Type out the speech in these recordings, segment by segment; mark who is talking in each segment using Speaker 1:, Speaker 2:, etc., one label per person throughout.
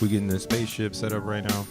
Speaker 1: We getting the spaceship set up right now.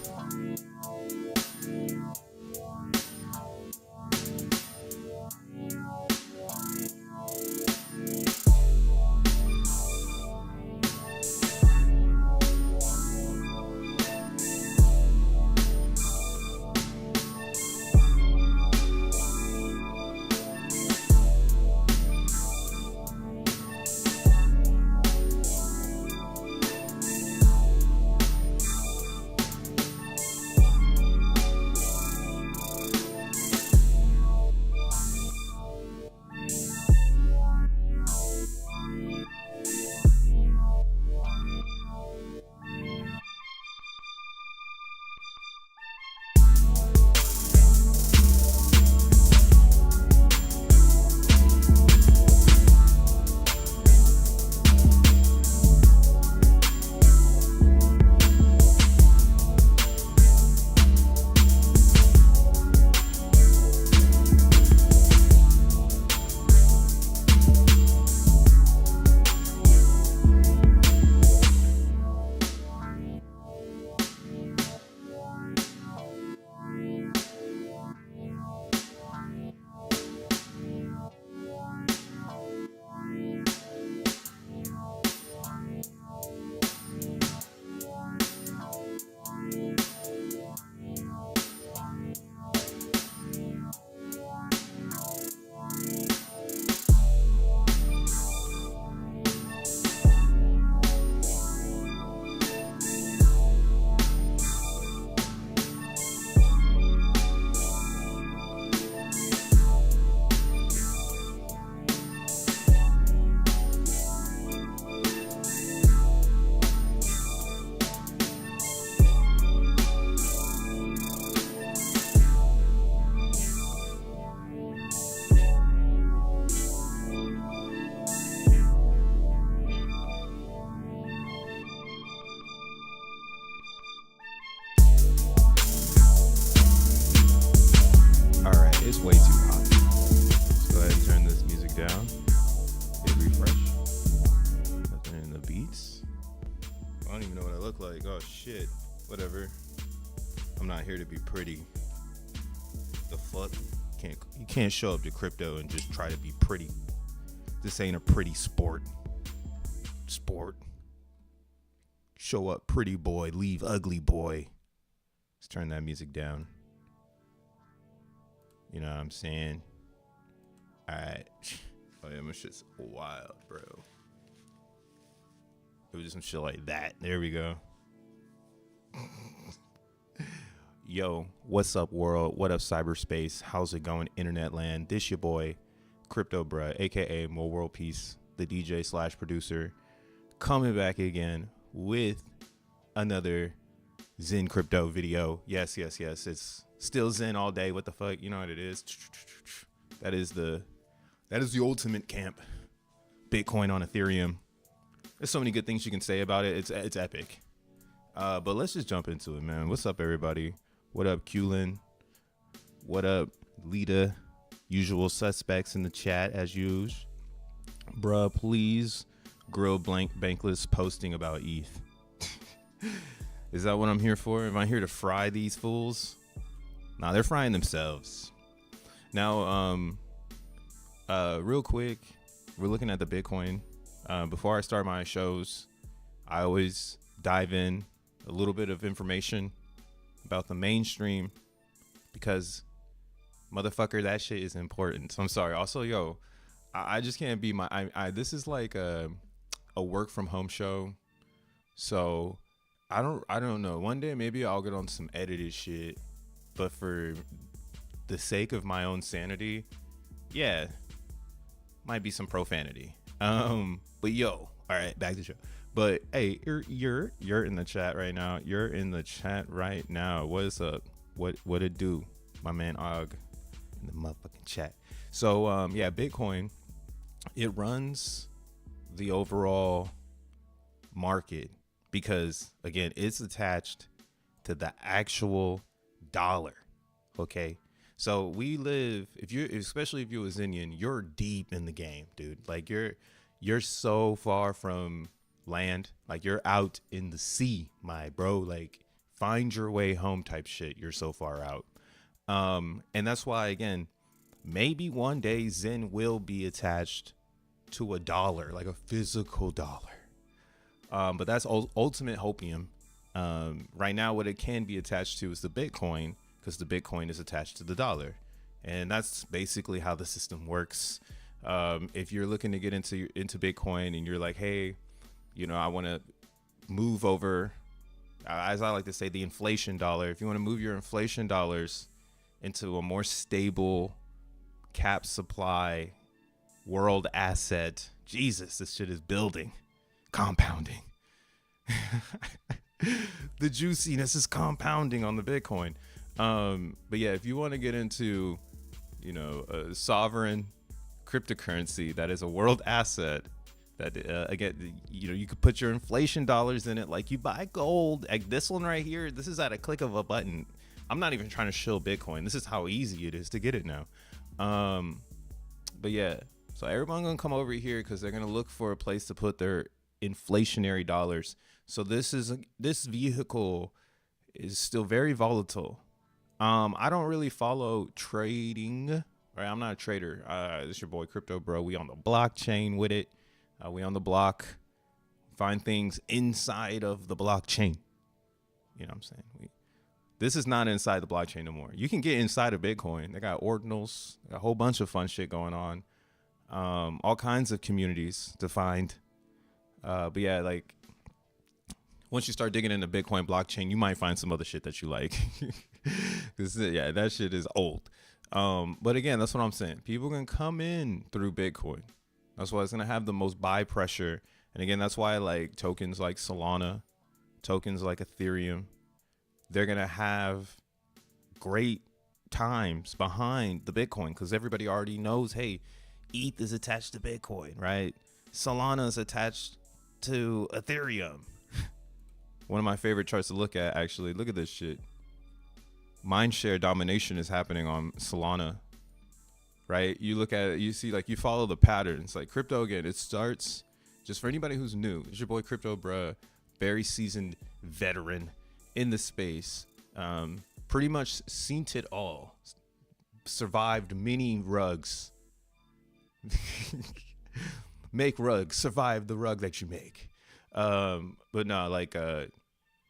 Speaker 1: It's way too hot. Let's go ahead and turn this music down. Hit refresh. Nothing in the beats. I don't even know what I look like. Oh shit. Whatever. I'm not here to be pretty. The fuck? You can't show up to crypto and just try to be pretty. This ain't a pretty sport. Show up pretty boy, leave ugly boy. Let's turn that music down. You know what I'm saying? Alright. Oh yeah, my shit's wild, bro. It was just some shit like that. There we go. Yo, what's up, world? What up, cyberspace? How's it going, internet land? This your boy, Crypto Bruh, aka More World Peace, the DJ / producer, coming back again with another Zen crypto video. Yes. It's still Zen all day. What the fuck? You know what it is? That is the ultimate camp. Bitcoin on Ethereum. There's so many good things you can say about it. It's epic. But let's just jump into it, man. What's up, everybody? What up, Qlin? What up, Lita? Usual suspects in the chat as usual. Bruh, please grill Bankless posting about ETH. Is that what I'm here for? Am I here to fry these fools? Nah, they're frying themselves. Now, real quick, we're looking at the Bitcoin. Before I start my shows, I always dive in a little bit of information about the mainstream because motherfucker, that shit is important. So I'm sorry. Also, yo, I just can't be this is like a work from home show. So I don't know. One day maybe I'll get on some edited shit, but for the sake of my own sanity, yeah, might be some profanity. But yo, all right, back to the show. But hey, you're in the chat right now. You're in the chat right now. What's up? What it do, my man Og in the motherfucking chat. So yeah, Bitcoin, it runs the overall market because again, it's attached to the actual dollar. Okay. So we live, especially if you're a Zenian, you're deep in the game, dude. Like you're so far from land. Like, you're out in the sea, my bro. Like, find your way home type shit. You're so far out. And that's why, again, maybe one day Zen will be attached to a dollar, like a physical dollar. But that's ultimate hopium. Right now, what it can be attached to is the Bitcoin, because the Bitcoin is attached to the dollar. And that's basically how the system works. If you're looking to get into Bitcoin and you're like, hey, I want to move over, as I like to say, the inflation dollar. If you want to move your inflation dollars into a more stable cap supply world asset, Jesus, this shit is building, compounding. The juiciness is compounding on the Bitcoin. But yeah, if you want to get into, a sovereign cryptocurrency that is a world asset, that again, you could put your inflation dollars in it, like you buy gold. Like this one right here, this is at a click of a button. I'm not even trying to shill Bitcoin. This is how easy it is to get it now. But yeah, so everyone's gonna come over here because they're gonna look for a place to put their inflationary dollars. So this vehicle is still very volatile. I don't really follow trading. Right, I'm not a trader. This is your boy Crypto Bro. We on the blockchain with it. We on the block. Find things inside of the blockchain. You know what I'm saying? This is not inside the blockchain no more. You can get inside of Bitcoin. They got ordinals, a whole bunch of fun shit going on. All kinds of communities to find. But yeah, like once you start digging into Bitcoin blockchain, you might find some other shit that you like. Yeah, that shit is old. But again, that's what I'm saying. People can come in through Bitcoin. That's why it's going to have the most buy pressure. And again, that's why I like tokens like Solana, tokens like Ethereum, they're going to have great times behind the Bitcoin because everybody already knows, hey, ETH is attached to Bitcoin, right? Solana is attached to Ethereum. One of my favorite charts to look at, actually. Look at this shit. Mindshare domination is happening on Solana, right? You look at it, you see, like, you follow the patterns. Like crypto, again, it starts, just for anybody who's new, it's your boy Crypto Bruh, very seasoned veteran in the space. Pretty much seen it all. Survived many rugs. Make rugs. Survive the rug that you make. But no, like,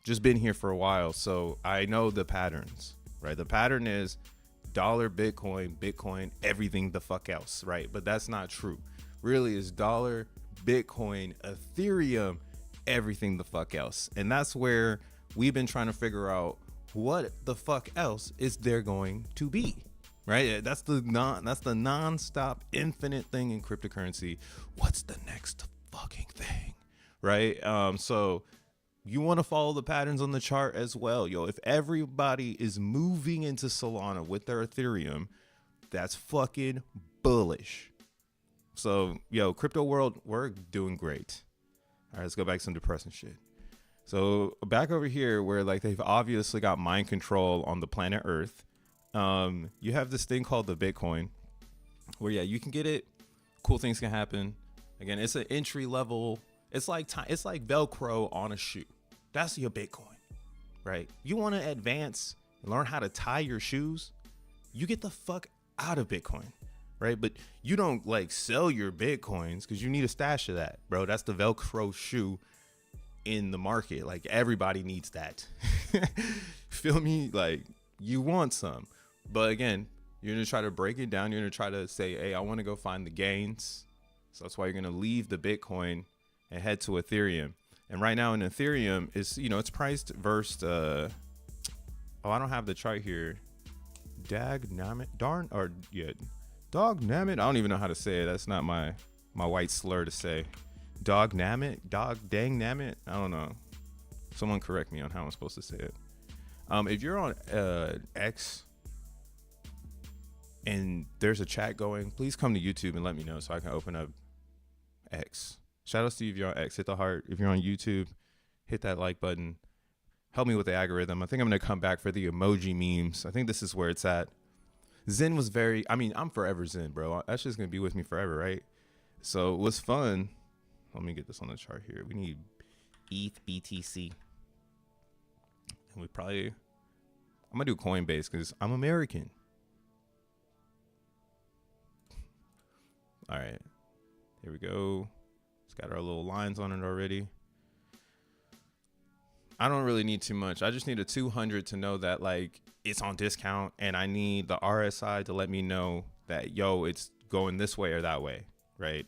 Speaker 1: just been here for a while, so I know the patterns, right? The pattern is dollar, Bitcoin, everything the fuck else, right? But that's not true. Really, it's dollar, Bitcoin, Ethereum, everything the fuck else. And that's where we've been trying to figure out what the fuck else is there going to be, right? That's the non-stop infinite thing in cryptocurrency. What's the next fucking thing, right? So you want to follow the patterns on the chart as well. Yo, if everybody is moving into Solana with their Ethereum, that's fucking bullish. So, yo, crypto world, we're doing great. All right, let's go back to some depressing shit. So back over here where like they've obviously got mind control on the planet Earth. You have this thing called the Bitcoin where, yeah, you can get it. Cool things can happen. Again, it's an entry level. It's like Velcro on a shoe. That's your Bitcoin, right? You want to advance and learn how to tie your shoes, you get the fuck out of Bitcoin, right? But you don't like sell your Bitcoins because you need a stash of that, bro. That's the Velcro shoe in the market. Like everybody needs that. Feel me? Like you want some, but again, you're going to try to break it down. You're going to try to say, hey, I want to go find the gains. So that's why you're going to leave the Bitcoin and head to Ethereum. And right now in Ethereum is, it's priced versus, I don't have the chart here. Dognammit. I don't even know how to say it. That's not my white slur to say. Dognammit? Dangnammit? I don't know. Someone correct me on how I'm supposed to say it. If you're on X and there's a chat going, please come to YouTube and let me know so I can open up X. Shout out to you if you're on X. Hit the heart. If you're on YouTube, hit that like button. Help me with the algorithm. I think I'm going to come back for the emoji memes. I think this is where it's at. Zen was I'm forever Zen, bro. That's just going to be with me forever, right? So it was fun. Let me get this on the chart here. We need ETH BTC. And I'm gonna do Coinbase because I'm American. All right, here we go. It's got our little lines on it already. I don't really need too much. I just need a 200 to know that like it's on discount, and I need the RSI to let me know that, yo, it's going this way or that way, right?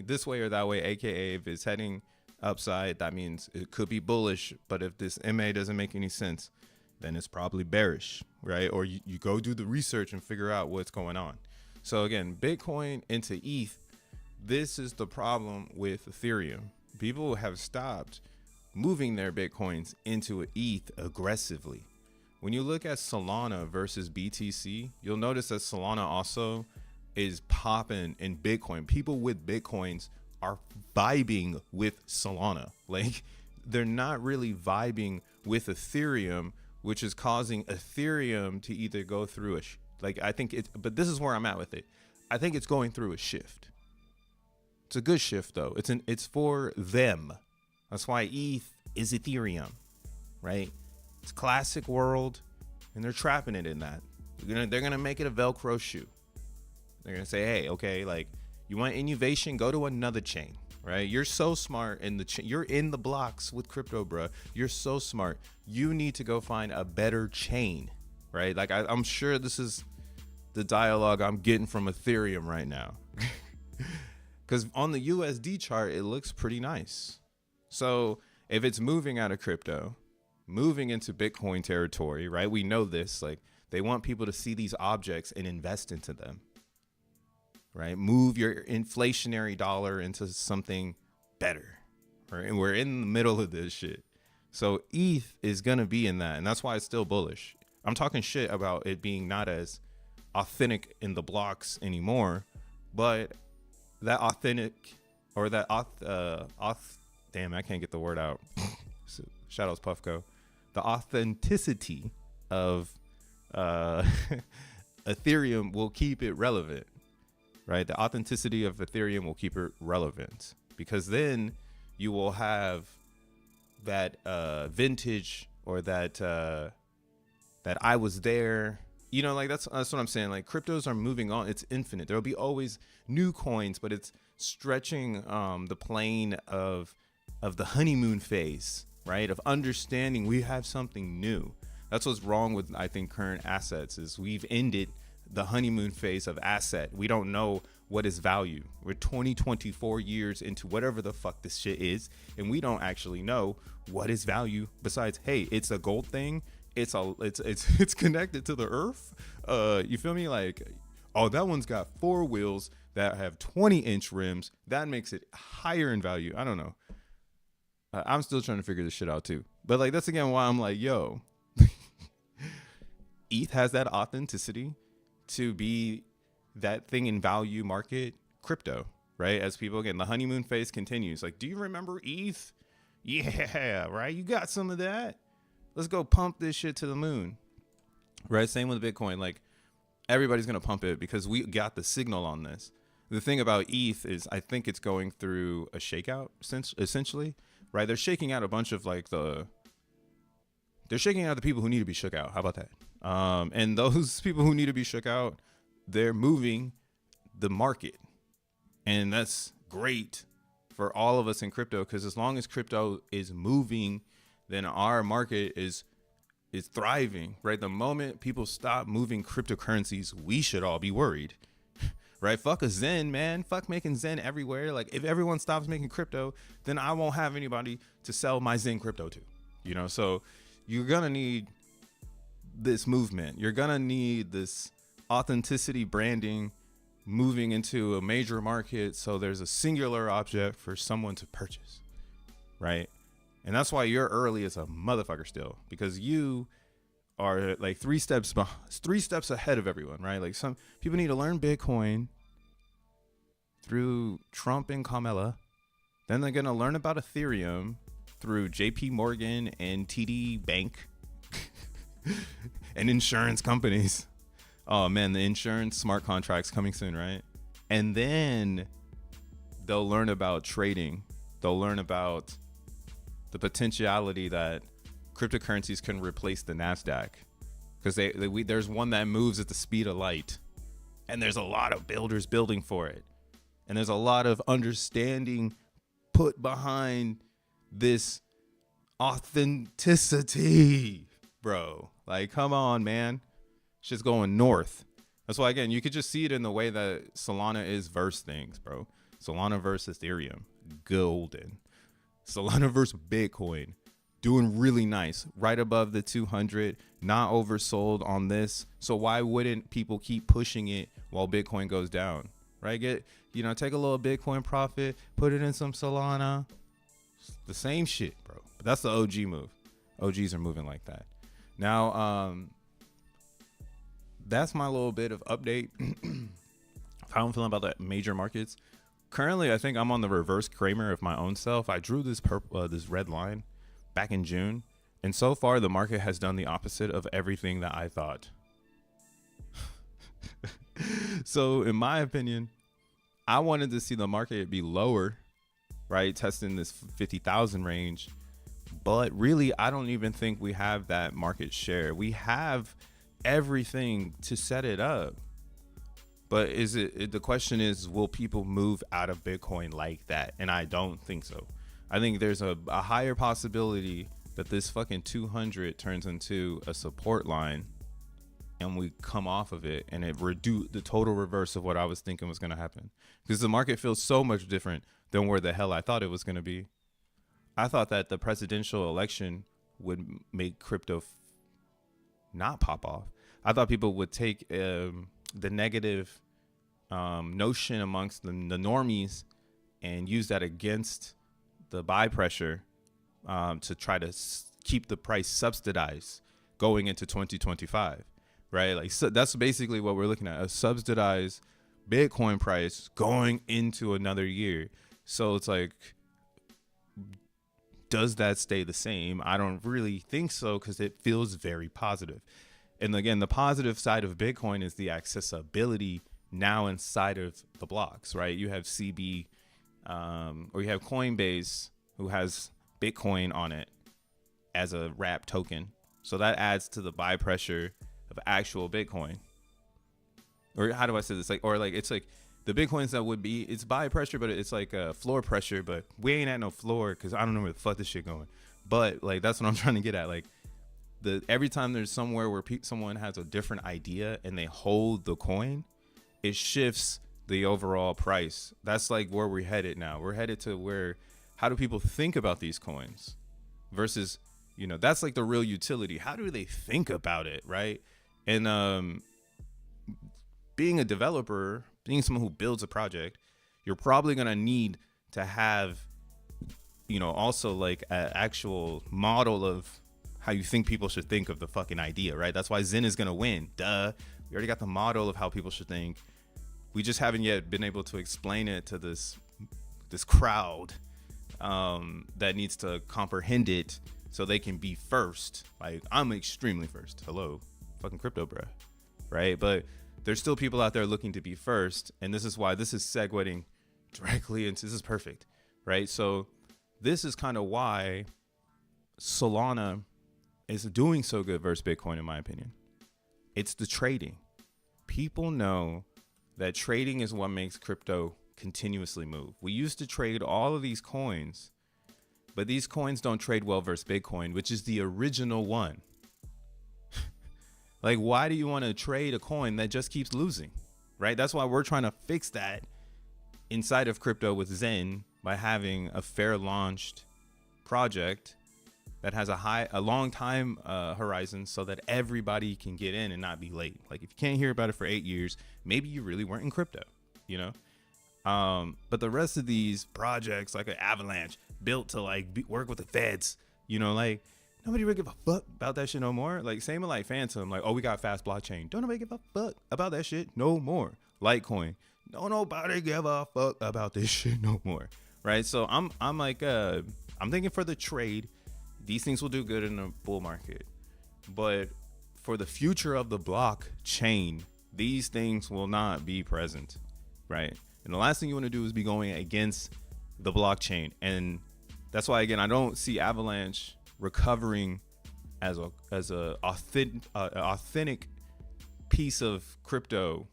Speaker 1: This way or that way, aka if it's heading upside, that means it could be bullish. But if this MA doesn't make any sense, then it's probably bearish, right? Or you go do the research and figure out what's going on. So again, Bitcoin into ETH, this is the problem with Ethereum. People have stopped moving their Bitcoins into ETH aggressively. When you look at Solana versus BTC, you'll notice that Solana also is popping in Bitcoin. People with Bitcoins are vibing with Solana. Like, they're not really vibing with Ethereum, which is causing Ethereum to either go through but this is where I'm at with it. I think it's going through a shift. It's a good shift though. It's for them. That's why ETH is Ethereum, right? It's classic world, and they're trapping it in that. They're gonna make it a Velcro shoe. They're gonna say, hey, okay, like you want innovation, go to another chain, right? You're so smart you're in the blocks with crypto, bro. You're so smart. You need to go find a better chain, right? Like I'm sure this is the dialogue I'm getting from Ethereum right now, because on the USD chart it looks pretty nice. So if it's moving out of crypto, moving into Bitcoin territory, right? We know this, like they want people to see these objects and invest into them, right? Move your inflationary dollar into something better, right? And we're in the middle of this shit. So ETH is going to be in that. And that's why it's still bullish. I'm talking shit about it being not as authentic in the blocks anymore, but that authentic or that damn, I can't get the word out. Shadows Puffco. The authenticity of Ethereum will keep it relevant, right? The authenticity of Ethereum will keep it relevant, because then you will have that vintage, or that I was there. You know, like that's what I'm saying. Like cryptos are moving on. It's infinite. There'll be always new coins, but it's stretching the plane of the honeymoon phase, right? Of understanding we have something new. That's what's wrong with, I think, current assets, is we've ended the honeymoon phase of asset. We don't know what is value. We're 24 years into whatever the fuck this shit is, and we don't actually know what is value besides, hey, it's a gold thing. It's connected to the earth. You feel me? Like, oh, that one's got 4 wheels that have 20-inch rims. That makes it higher in value. I don't know. I'm still trying to figure this shit out too. But like, that's again why I'm like, yo, ETH has that authenticity to be that thing in value market crypto, right? As people, again, the honeymoon phase continues. Like, do you remember ETH? Yeah, right. You got some of that. Let's go pump this shit to the moon, right? Same with Bitcoin. Like, everybody's going to pump it because we got the signal on this. The thing about ETH is I think it's going through a shakeout, essentially, right? They're shaking out a bunch of they're shaking out the people who need to be shook out. How about that? And those people who need to be shook out, they're moving the market. And that's great for all of us in crypto, because as long as crypto is moving, then our market is thriving, right? The moment people stop moving cryptocurrencies, we should all be worried, right? Fuck a Zen, man. Fuck making Zen everywhere. Like, if everyone stops making crypto, then I won't have anybody to sell my Zen crypto to, you know? So you're going to need this movement. You're going to need this authenticity branding moving into a major market, so there's a singular object for someone to purchase, right? And that's why you're early as a motherfucker still, because you are like 3 steps ahead of everyone, right? Like, some people need to learn Bitcoin through Trump and Kamala. Then they're going to learn about Ethereum through JP Morgan and TD Bank and insurance companies. Oh man, the insurance smart contracts coming soon, right? And then they'll learn about trading. They'll learn about the potentiality that cryptocurrencies can replace the NASDAQ, because there's one that moves at the speed of light, and there's a lot of builders building for it, and there's a lot of understanding put behind this authenticity, bro. Like, come on, man. Shit's going north. That's why, again, you could just see it in the way that Solana is versus things, bro. Solana versus Ethereum, golden. Solana versus Bitcoin, doing really nice, right above the 200, not oversold on this. So why wouldn't people keep pushing it while Bitcoin goes down, right? Take a little Bitcoin profit, put it in some Solana. It's the same shit, bro. But that's the OG move. OGs are moving like that. Now, that's my little bit of update. How I'm feeling about the major markets. Currently, I think I'm on the reverse Kramer of my own self. I drew this this red line back in June, and so far the market has done the opposite of everything that I thought. So in my opinion, I wanted to see the market be lower, right? Testing this 50,000 range. But really, I don't even think we have that market share. We have everything to set it up. But the question is, will people move out of Bitcoin like that? And I don't think so. I think there's a higher possibility that this fucking 200 turns into a support line and we come off of it, and it reduce the total reverse of what I was thinking was going to happen. Because the market feels so much different than where the hell I thought it was going to be. I thought that the presidential election would make crypto not pop off. I thought people would take the negative notion amongst the normies and use that against the buy pressure to try to keep the price subsidized going into 2025, right? Like, so that's basically what we're looking at, a subsidized Bitcoin price going into another year. So it's like, does that stay the same? I don't really think so, because it feels very positive. And again, the positive side of Bitcoin is the accessibility now inside of the blocks, right? You have CB, or you have Coinbase, who has Bitcoin on it as a wrap token. So that adds to the buy pressure of actual Bitcoin. Or how do I say this? It's like the Bitcoins that would be, it's buy pressure, but it's like a floor pressure, but we ain't at no floor because I don't know where the fuck this shit going. But like, that's what I'm trying to get at. Like, every time there's somewhere where someone has a different idea and they hold the coin, it shifts the overall price. That's like where we're headed now. We're headed to where, how do people think about these coins versus, that's like the real utility. How do they think about it, right? And being a developer, being someone who builds a project, you're probably going to need to have, also like an actual model of how you think people should think of the fucking idea, right? That's why XEN is going to win. Duh. We already got the model of how people should think. We just haven't yet been able to explain it to this crowd that needs to comprehend it so they can be first. Like, I'm extremely first. Hello, fucking crypto, bro. Right? But there's still people out there looking to be first. And this is why this is segueing directly into, this is perfect, right? So this is kind of why Solana is doing so good versus Bitcoin, in my opinion. It's the trading. People know that trading is what makes crypto continuously move. We used to trade all of these coins, but these coins don't trade well versus Bitcoin, which is the original one. Like, why do you want to trade a coin that just keeps losing, right? That's why we're trying to fix that inside of crypto with XEN by having a fair launched project that has a long time horizon so that everybody can get in and not be late. Like, if you can't hear about it for 8 years, maybe you really weren't in crypto, But the rest of these projects, like an Avalanche, built to work with the feds, like, nobody really give a fuck about that shit no more. Like, same with like Phantom, like, oh, we got fast blockchain. Don't nobody give a fuck about that shit no more. Litecoin, don't nobody give a fuck about this shit no more, right? So I'm thinking for the trade, these things will do good in a bull market, but for the future of the blockchain, these things will not be present, right? And the last thing you want to do is be going against the blockchain. And that's why, again, I don't see Avalanche recovering as a authentic piece of crypto,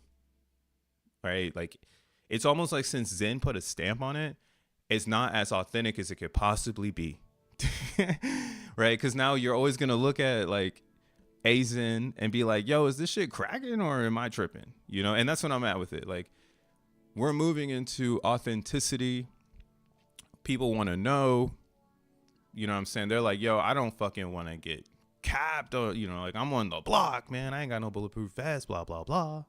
Speaker 1: right? Like, it's almost like since Zen put a stamp on it, it's not as authentic as it could possibly be. Right? Because now you're always going to look at like XEN and be like, yo, is this shit cracking or am I tripping? You know, and that's what I'm at with it. Like, we're moving into authenticity. People want to know, you know what I'm saying? They're like, yo, I don't fucking want to get capped or, you know, like I'm on the block, man. I ain't got no bulletproof vest, blah, blah, blah.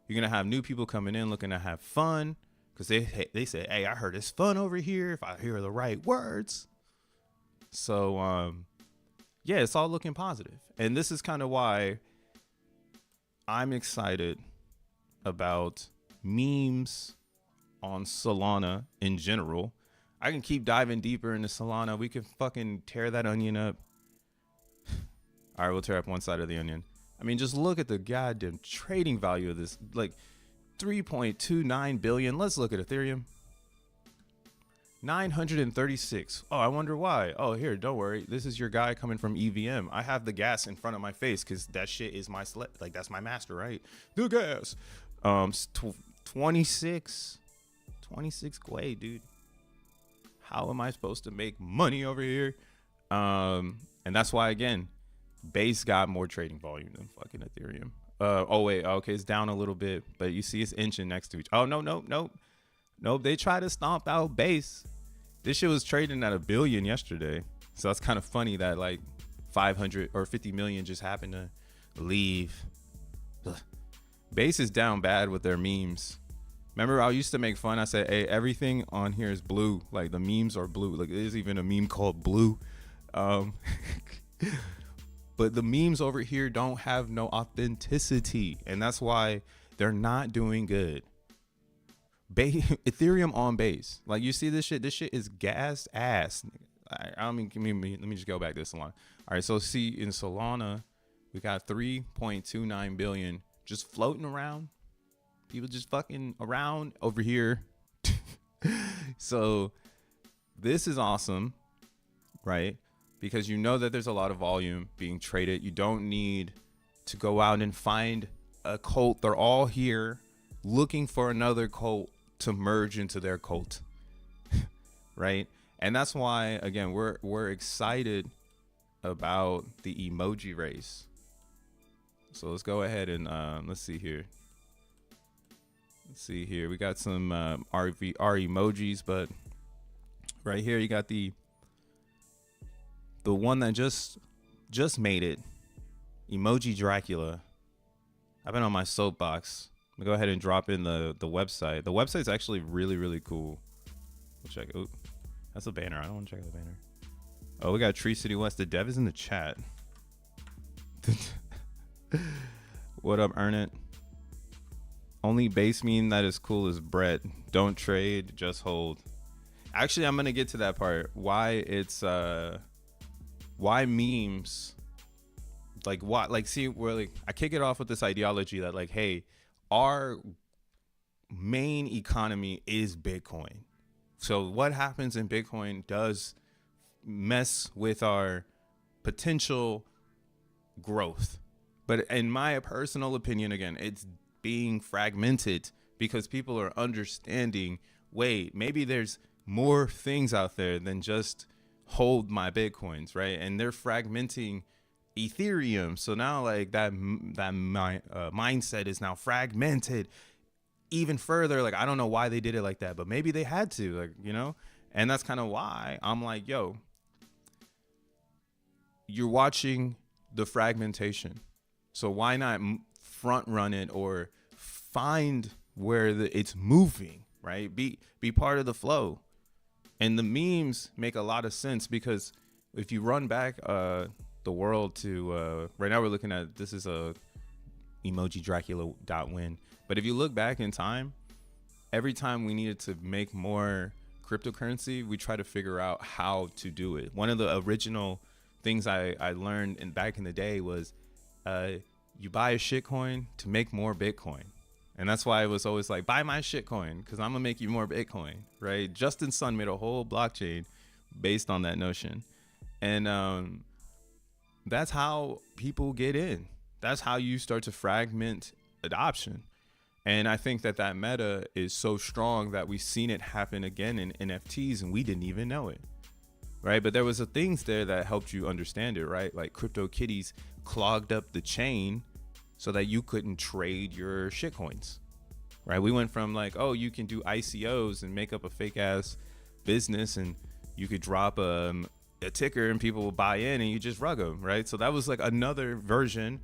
Speaker 1: You're going to have new people coming in looking to have fun because they say, hey, I heard it's fun over here if I hear the right words. So, yeah, it's all looking positive. And this is kind of why I'm excited about memes on Solana in general. I can keep diving deeper into Solana. We can fucking tear that onion up. All right, we'll tear up one side of the onion. I mean, just look at the goddamn trading value of this. Like 3.29 billion. Let's look at Ethereum. 936. Oh, I wonder why. Oh, here, don't worry. This is your guy coming from EVM. I have the gas in front of my face because that shit is my like that's my master, right? The gas. 26 Gwei, dude. How am I supposed to make money over here? And that's why, again, Base got more trading volume than fucking Ethereum. Oh wait, okay, it's down a little bit, but you see it's inching next to each. Oh no, they try to stomp out Base. This shit was trading at $1 billion yesterday, so that's kind of funny that like 500 or 50 million just happened to leave. Ugh. Base is down bad with their memes. Remember, I used to make fun. I said, hey, everything on here is blue. Like the memes are blue. Like there's even a meme called Blue. But the memes over here don't have no authenticity, and that's why they're not doing good. Ethereum on Base, like you see this shit is gas ass. I mean, let me just go back this long. All right, so see in Solana we got 3.29 billion just floating around, people just fucking around over here. So this is awesome, right? Because you know that there's a lot of volume being traded. You don't need to go out and find a cult. They're all here looking for another cult to merge into their cult. Right? And that's why, again, we're excited about the emoji race. So let's go ahead and let's see here. We got some our emojis, but right here you got the one that just made it, Emoji Dracula. I've been on my soapbox. I'm gonna go ahead and drop in the website. The website's actually really, really cool. We'll check. Oh, that's a banner. I don't want to check out the banner. Oh, we got Tree City West. The dev is in the chat. What up, Earn It? Only base meme that is cool is Brett. Don't trade, just hold. Actually, I'm gonna get to that part. Why it's why memes, like what, like, see, we're like, I kick it off with this ideology that like, hey, our main economy is Bitcoin. So what happens in Bitcoin does mess with our potential growth. But in my personal opinion, again, it's being fragmented because people are understanding, wait, maybe there's more things out there than just hold my Bitcoins, right? And they're fragmenting Ethereum. So now like that mindset is now fragmented even further. Like, I don't know why they did it like that, but maybe they had to, like, you know? And that's kind of why I'm like, yo, you're watching the fragmentation. So why not front run it or find where it's moving, right? Be part of the flow. And the memes make a lot of sense because if you run back the world to right now, we're looking at, this is a emoji Dracula.win. But if you look back in time, every time we needed to make more cryptocurrency, we try to figure out how to do it. One of the original things I learned back in the day was you buy a shitcoin to make more Bitcoin. And that's why it was always like, buy my shitcoin because I'm gonna make you more Bitcoin, right? Justin Sun made a whole blockchain based on that notion. And that's how people get in. That's how you start to fragment adoption. And I think that that meta is so strong that we've seen it happen again in NFTs and we didn't even know it, right? But there was a things there that helped you understand it, right? Like CryptoKitties clogged up the chain so that you couldn't trade your shitcoins, right? We went from like, oh, you can do ICOs and make up a fake ass business and you could drop a ticker and people will buy in and you just rug them, right? So that was like another version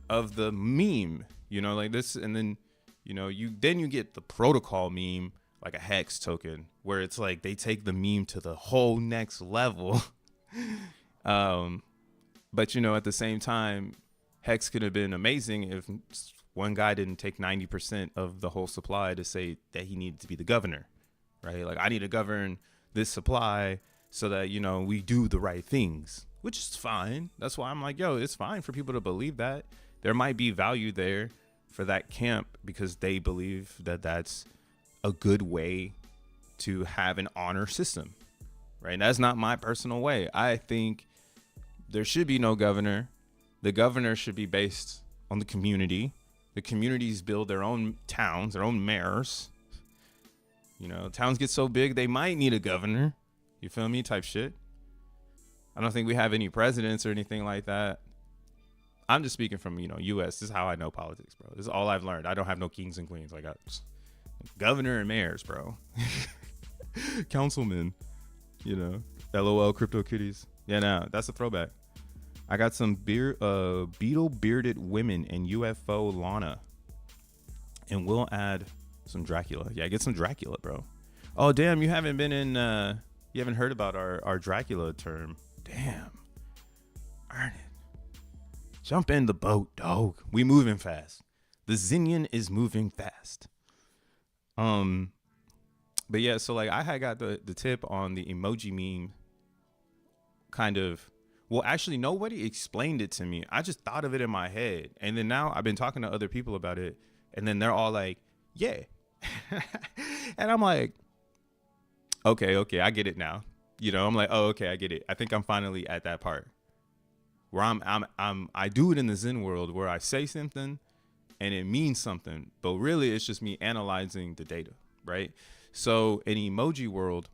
Speaker 1: of the meme, you know, like this. And then, you know, you get the protocol meme, like a hex token, where it's like they take the meme to the whole next level. But, you know, at the same time, hex could have been amazing if one guy didn't take 90% of the whole supply to say that he needed to be the governor, right? Like, I need to govern this supply so that, you know, we do the right things, which is fine. That's why I'm like, yo, it's fine for people to believe that. There might be value there for that camp because they believe that that's a good way to have an honor system, right? And that's not my personal way. I think there should be no governor. The governor should be based on the community. The communities build their own towns, their own mayors. You know, towns get so big, they might need a governor. You feel me? Type shit. I don't think we have any presidents or anything like that. I'm just speaking from, you know, U.S. This is how I know politics, bro. This is all I've learned. I don't have no kings and queens. I got governor and mayors, bro. Councilmen, you know. LOL CryptoKitties. Yeah, no, that's a throwback. I got some beetle bearded women in UFO Lana. And we'll add some Dracula. Yeah, get some Dracula, bro. Oh, damn, you haven't been in, you haven't heard about our Dracula term. Damn. Earn it. Jump in the boat, dog. We moving fast. The XEN is moving fast. But yeah, so like I had got the tip on the emoji meme kind of. Well, actually, nobody explained it to me. I just thought of it in my head. And then now I've been talking to other people about it. And then they're all like, yeah. And I'm like, okay, I get it now. You know, I'm like, oh, okay, I get it. I think I'm finally at that part where I do it in the Zen world where I say something and it means something, but really it's just me analyzing the data, right? So in emoji world,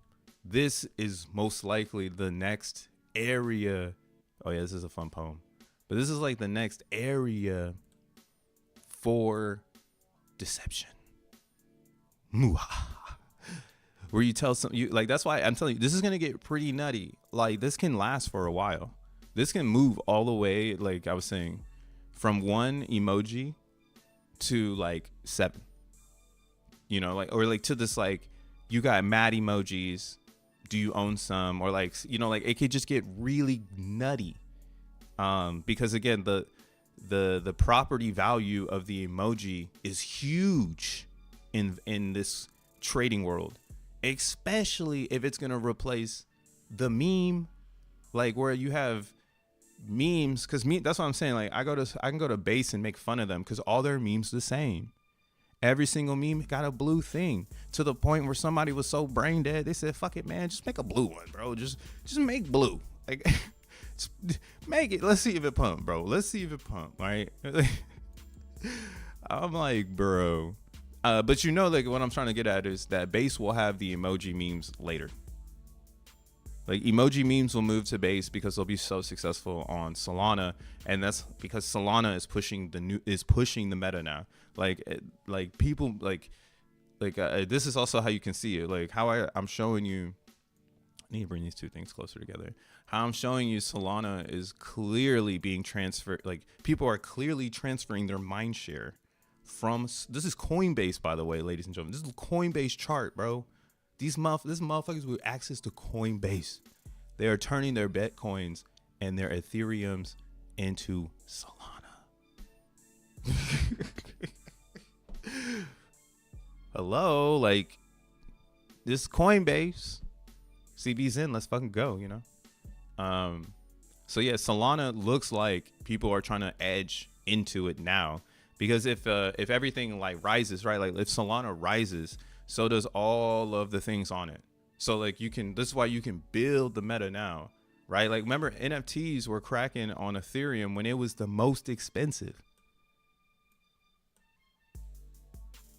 Speaker 1: this is most likely the next area. Oh yeah, this is a fun poem, but this is like the next area for deception. Where you tell you like, that's why I'm telling you, this is going to get pretty nutty. Like this can last for a while. This can move all the way, like I was saying, from one emoji to like 7, you know, like, or like to this, like you got mad emojis. Do you own some? Or like, you know, like it could just get really nutty. Because again, the property value of the emoji is huge in this trading world, especially if it's going to replace the meme, like where you have memes, because that's what I'm saying. Like I can go to base and make fun of them because all their memes the same. Every single meme got a blue thing, to the point where somebody was so brain dead they said, fuck it, man, just make a blue one, bro. Just make blue, like make it. Let's see if it pump, bro. Let's see if it pump. Right? I'm like, bro. But you know, like what I'm trying to get at is that base will have the emoji memes later. Like emoji memes will move to base because they'll be so successful on Solana, and that's because Solana is pushing the meta now. Like people like this is also how you can see it. Like how I'm showing you. I need to bring these two things closer together. How I'm showing you Solana is clearly being transferred. Like people are clearly transferring their mind share from. This is Coinbase, by the way, ladies and gentlemen. This is a Coinbase chart, bro. This motherfuckers with access to Coinbase. They are turning their Bitcoins and their Ethereums into Solana. Hello, like this Coinbase, CBZN, let's fucking go, you know? So yeah, Solana looks like people are trying to edge into it now Because if everything like rises, right, like if Solana rises, so does all of the things on it. So like this is why you can build the meta now, right? Like remember NFTs were cracking on Ethereum when it was the most expensive.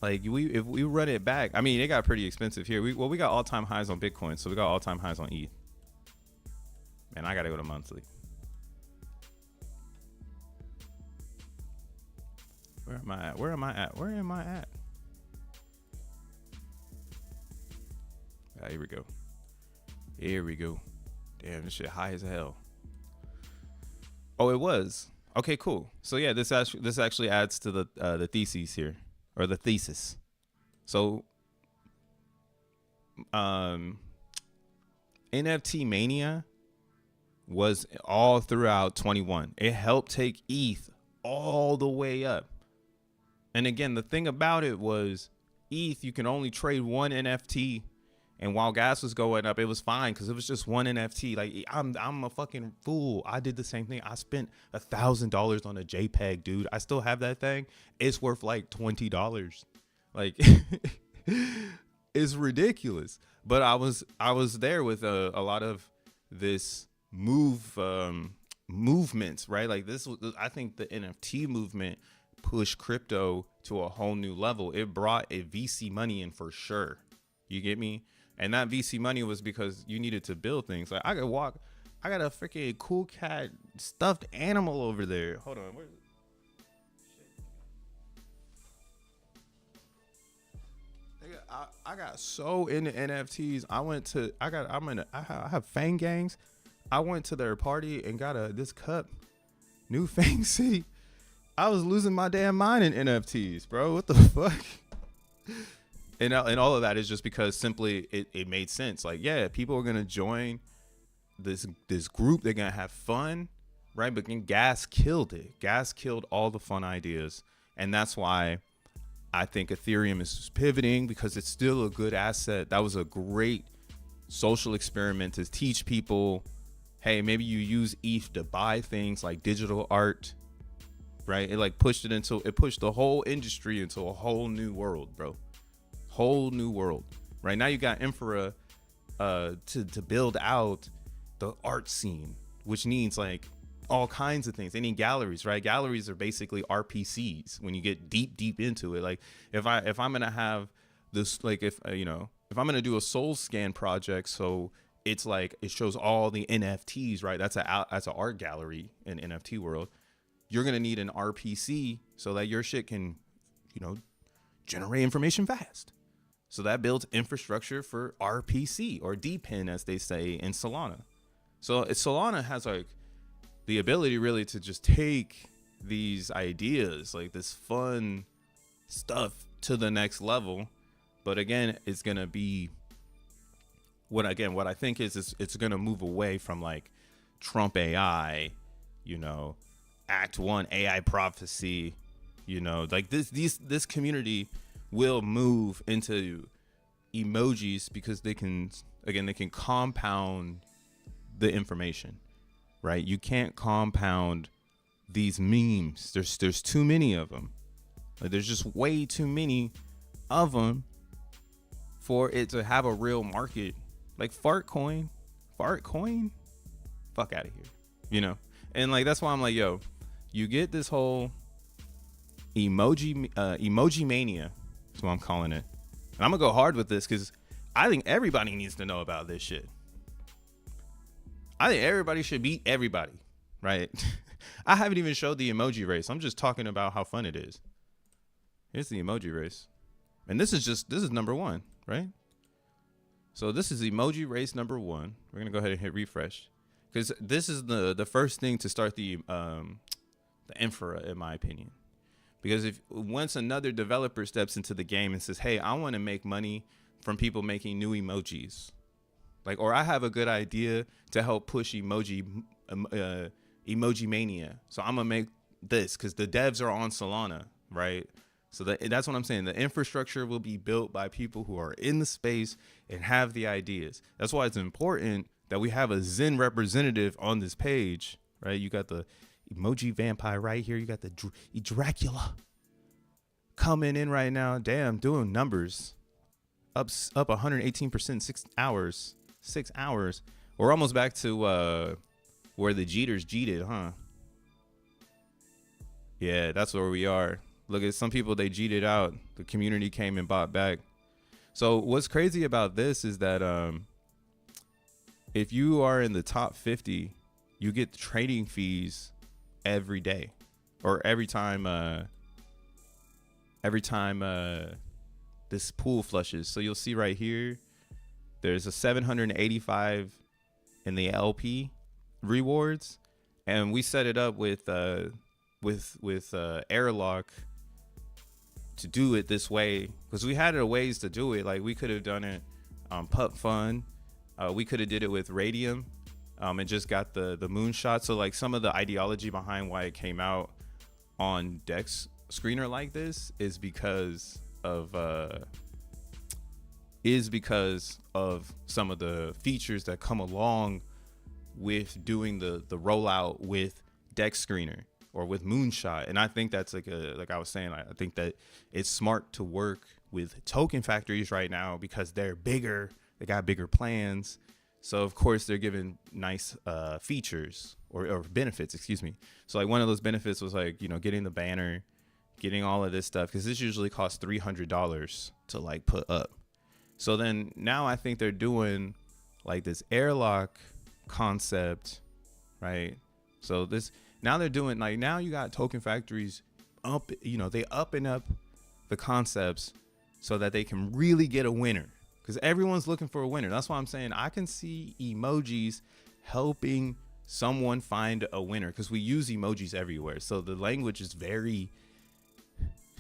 Speaker 1: Like if we run it back, I mean, it got pretty expensive here. We got all-time highs on Bitcoin, so we got all-time highs on ETH. Man, I gotta go to monthly. Where am I at? Where am I at? Ah, here we go. Damn, this shit high as hell. Oh, it was. Okay, cool. So yeah, this actually adds to the theses here, or the thesis. So NFT mania was all throughout 21. It helped take ETH all the way up. And again, the thing about it was ETH, you can only trade one NFT. And while gas was going up, it was fine because it was just one NFT. Like I'm a fucking fool. I did the same thing. I spent $1,000 on a JPEG, dude. I still have that thing. It's worth like $20. Like it's ridiculous. But I was there with a lot of this movements, right? Like I think the NFT movement pushed crypto to a whole new level. It brought a VC money in for sure. You get me? And that VC money was because you needed to build things. Like I got a freaking cool cat stuffed animal over there. Hold on, where's shit? I got so into NFTs. I have Fang Gangs. I went to their party and got this cup, new Fang City. I was losing my damn mind in NFTs, bro. What the fuck? And all of that is just because simply it made sense. Like, yeah, people are gonna join this group. They're gonna have fun, right? But then gas killed it. Gas killed all the fun ideas, and that's why I think Ethereum is pivoting, because it's still a good asset. That was a great social experiment to teach people, hey, maybe you use ETH to buy things like digital art, right? It pushed the whole industry into a whole new world, bro. Whole new world. Right now you got Infra to build out the art scene, which needs like all kinds of things. They need galleries, right? Galleries are basically RPCs when you get deep into it. Like if I'm gonna have this, like if I'm gonna do a solXEN project, so it's like it shows all the NFTs, right? That's an art gallery in NFT world. You're gonna need an RPC so that your shit can, generate information fast. So that builds infrastructure for RPC, or DPIN as they say in Solana. So Solana has like the ability really to just take these ideas, like this fun stuff, to the next level. But again, it's gonna be what I think is it's gonna move away from like Trump AI, Act 1 AI prophecy, like this community will move into emojis because they can compound the information, right? You can't compound these memes. There's too many of them. Like, there's just way too many of them for it to have a real market. Like Fartcoin, fuck out of here, And like that's why I'm like, yo, you get this whole emoji mania. That's what I'm calling it. And I'm gonna go hard with this because I think everybody needs to know about this shit. I think everybody should beat everybody, right? I haven't even showed the emoji race. I'm just talking about how fun it is. Here's the emoji race. And this is number 1, right? So this is emoji race number 1. We're gonna go ahead and hit refresh, because this is the first thing to start the infra, in my opinion. Because once another developer steps into the game and says, hey, I want to make money from people making new emojis, like, or I have a good idea to help push emoji mania, so I'm gonna make this, because the devs are on Solana, right? So that's what I'm saying. The infrastructure will be built by people who are in the space and have the ideas. That's why it's important that we have a Zen representative on this page, right? You got the emoji vampire right here. You got the Dracula. coming in right now. Damn, doing numbers. Up 118%, 6 hours. 6 hours. We're almost back to where the Jeters jeeted, huh? Yeah, that's where we are. Look at some people, they jeeted out. The community came and bought back. So what's crazy about this is that if you are in the top 50, you get trading fees every day, or every time this pool flushes. So you'll see right here, there's a 785 in the LP rewards, and we set it up with airlock to do it this way, because we had ways to do it. Like we could have done it on P.o.P Fun. We could have did it with Radium, and just got the moonshot. So like some of the ideology behind why it came out on Dex screener like this is because of some of the features that come along with doing the rollout with Dex screener or with moonshot. And I think that's like I was saying, I think that it's smart to work with token factories right now because they're bigger, they got bigger plans. So of course they're giving nice features or benefits, excuse me. So like one of those benefits was like, you know, getting the banner, getting all of this stuff, because this usually costs $300 to like put up. So then now I think they're doing like this airlock concept, right? So this, now they're doing like, now you got token factories up, you know, they up and up the concepts so that they can really get a winner, because everyone's looking for a winner. That's why I'm saying I can see emojis helping someone find a winner, because we use emojis everywhere. So the language is very,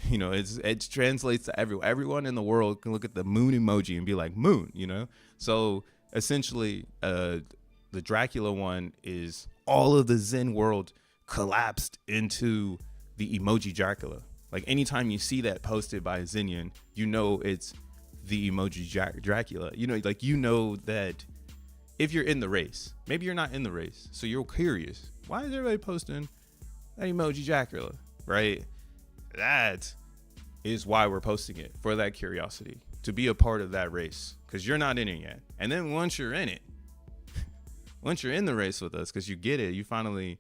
Speaker 1: you know, it translates to everyone in the world can look at the moon emoji and be like moon, you know? So essentially the Dracula one is all of the Zen world collapsed into the emoji Dracula. Like anytime you see that posted by a Zenian, you know it's the emoji Dracula. You know, like, you know that if you're in the race, maybe you're not in the race, so you're curious, why is everybody posting that emoji Dracula, right? That is why we're posting it, for that curiosity, to be a part of that race, because you're not in it yet. And then once you're in it, once you're in the race with us, because you get it, you finally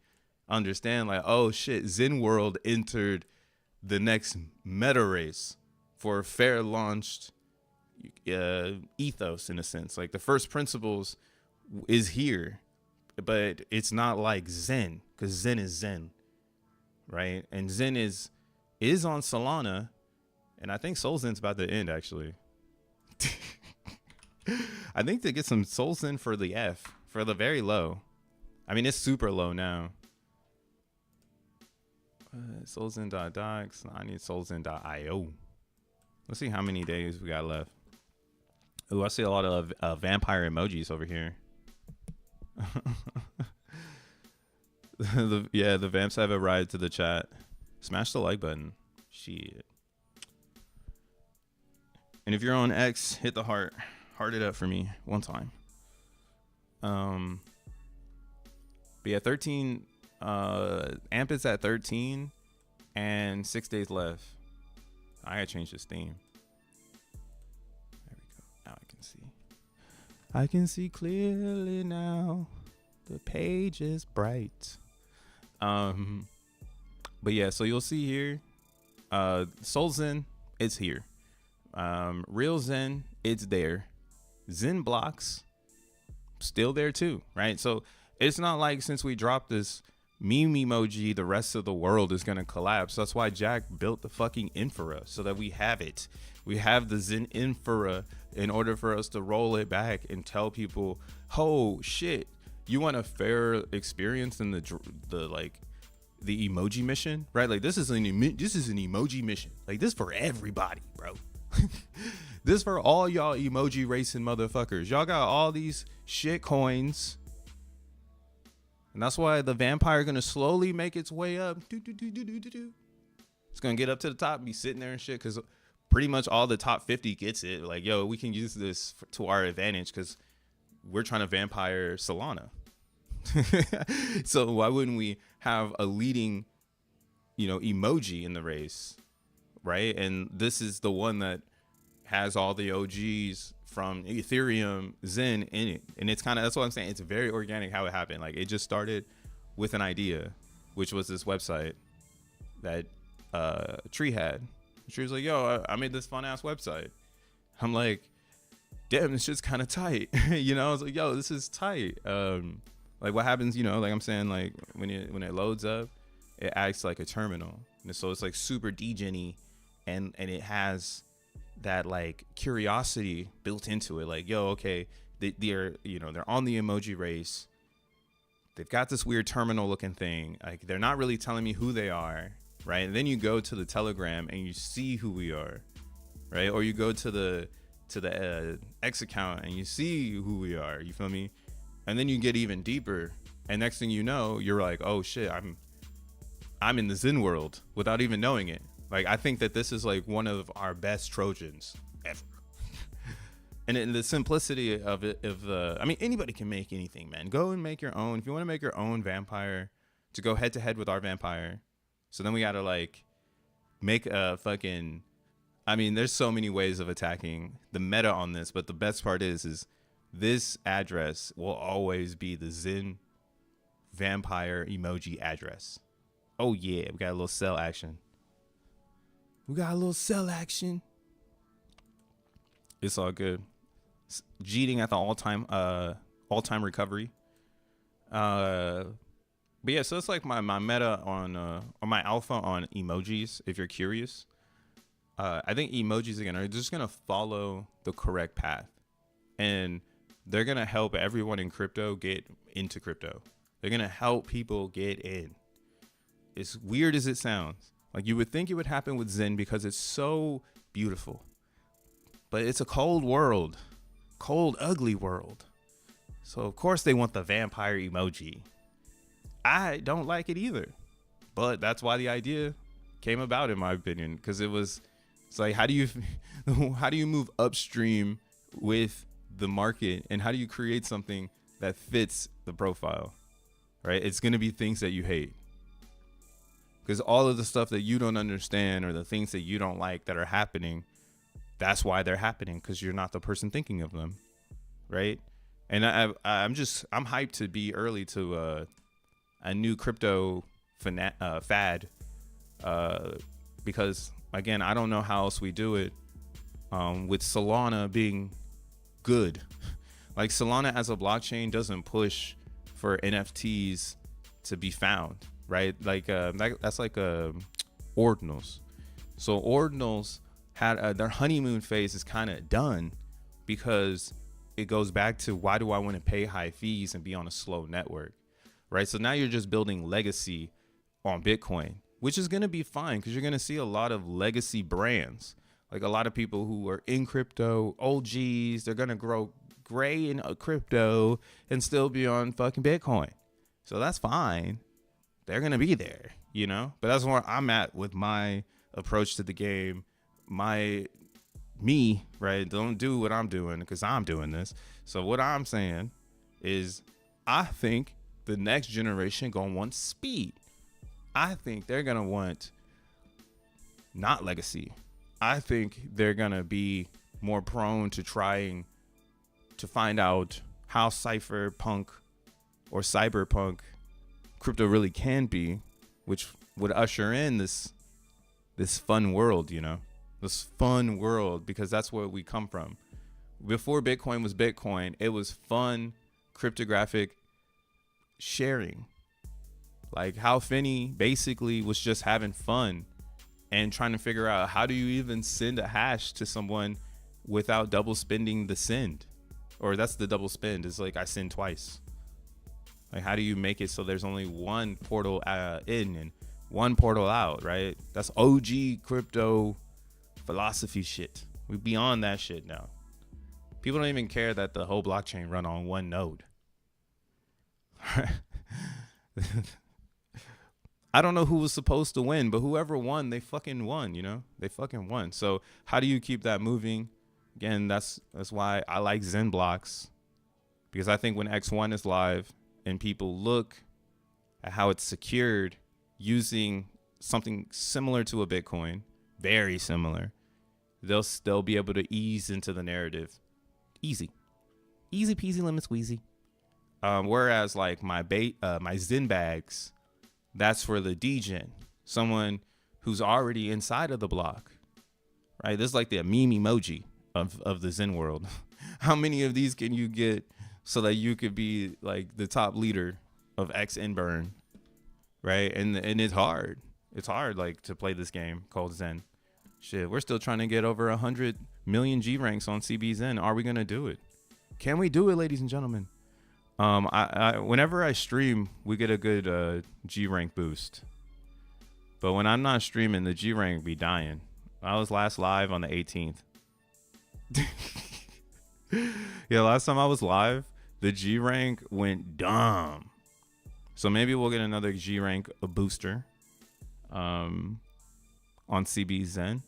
Speaker 1: understand like, oh shit, Zen world entered the next meta race for fair launched ethos, in a sense. Like the first principles is here, but it's not like Zen, because Zen is Zen, right? And Zen is on Solana, and I think solXEN's about to end, actually. I think to get some solXEN for the F, for the very low. I mean, it's super low now. solXEN.docs. I need solXEN.io. Let's see how many days we got left. Ooh, I see a lot of vampire emojis over here. The vamps have arrived to the chat. Smash the like button. Shit. And if you're on X, hit the heart. Heart it up for me one time. But yeah, 13. Amp is at 13 and 6 days left. I gotta change this theme. There we go. Now I can see. I can see clearly now. The page is bright. But yeah, so you'll see here, solXEN, it's here. Real Zen, it's there. XENblocks, still there too, right? So it's not like since we dropped this meme emoji, the rest of the world is gonna collapse. That's why Jack built the fucking infra, so that we have it. We have the Zen infra in order for us to roll it back and tell people, oh shit, you want a fair experience in the emoji mission, right? Like this is an emoji mission. Like this for everybody, bro. This for all y'all emoji racing motherfuckers. Y'all got all these shit coins, and that's why the vampire gonna slowly make its way up. It's gonna get up to the top and be sitting there and shit, because pretty much all the top 50 gets it. Like, yo, we can use this to our advantage because we're trying to vampire Solana. So why wouldn't we have a leading, emoji in the race, right? And this is the one that has all the OGs from Ethereum, Zen in it. And it's kind of, that's what I'm saying. It's very organic how it happened. Like, it just started with an idea, which was this website that Tree had. She was like, yo, I made this fun ass website. I'm like, damn, this shit's kind of tight. You know, I was like, yo, this is tight. Like, what happens, you know, like I'm saying, like when it loads up, it acts like a terminal. And so it's like super degen-y, and it has that like curiosity built into it. Like, yo, okay, they're, you know, they're on the emoji race. They've got this weird terminal looking thing. Like, they're not really telling me who they are, right? And then you go to the Telegram and you see who we are, right? Or you go to the X account and you see who we are. You feel me? And then you get even deeper, and next thing you know, you're like, oh shit, I'm in the Zen world without even knowing it. Like, I think that this is like one of our best Trojans ever. And in the simplicity of it, I mean, anybody can make anything, man. Go and make your own. If you want to make your own vampire to go head to head with our vampire, so then we got to like make a fucking, I mean, there's so many ways of attacking the meta on this, but the best part is this address will always be the Zen vampire emoji address. Oh yeah, we got a little cell action. It's all good. Jeeting at the all-time recovery. But yeah, so it's like my meta on or my alpha on emojis, if you're curious. I think emojis, again, are just gonna follow the correct path, and they're gonna help everyone in crypto get into crypto. They're gonna help people get in. As weird as it sounds, like you would think it would happen with Zen because it's so beautiful, but it's a cold world, cold, ugly world. So of course they want the vampire emoji. I don't like it either, but that's why the idea came about, in my opinion, because it's like, how do you move upstream with the market, and how do you create something that fits the profile, right? It's going to be things that you hate, because all of the stuff that you don't understand, or the things that you don't like that are happening, that's why they're happening, because you're not the person thinking of them, right? And I'm hyped to be early to a new crypto fad, because again, I don't know how else we do it, with Solana being good. Like, Solana as a blockchain doesn't push for NFTs to be found, right? Like that's like ordinals. So ordinals had their honeymoon phase is kind of done, because it goes back to, why do I want to pay high fees and be on a slow network, right? So now you're just building legacy on Bitcoin, which is going to be fine, because you're going to see a lot of legacy brands, like a lot of people who are in crypto, OGs. They're going to grow gray in crypto and still be on fucking Bitcoin. So that's fine. They're going to be there, you know? But that's where I'm at with my approach to the game. Me, right? Don't do what I'm doing, because I'm doing this. So what I'm saying is, I think the next generation going to want speed. I think they're going to want not legacy. I think they're going to be more prone to trying to find out how cypherpunk or cyberpunk crypto really can be, which would usher in this fun world, you know, this fun world, because that's where we come from. Before Bitcoin was Bitcoin, it was fun cryptographic sharing. Like, how Finney basically was just having fun and trying to figure out, how do you even send a hash to someone without double spending the send? Or that's the double spend, is like, I send twice. Like, how do you make it so there's only one portal in and one portal out, right? That's OG crypto philosophy shit. We're beyond that shit now. People don't even care that the whole blockchain run on one node. I don't know who was supposed to win, but whoever won, they fucking won, you know? They fucking won. So how do you keep that moving? Again, that's why I like XENblocks, because I think when X1 is live and people look at how it's secured using something similar to a Bitcoin, Very similar. They'll be able to ease into the narrative. Easy peasy lemon squeezy. Whereas like my XEN bags, that's for the degen, someone who's already inside of the block, right? This is like the meme emoji of the Zen world. How many of these can you get so that you could be like the top leader of XN burn, right? And it's hard. It's hard like to play this game called Zen. Shit, we're still trying to get over 100 million G ranks on CBZen. Are we gonna do it? Can we do it, ladies and gentlemen? I whenever I stream, we get a good G rank boost. But when I'm not streaming, the G rank be dying. I was last live on the 18th. Yeah, last time I was live, the G rank went dumb. So maybe we'll get another G rank booster on CBZen.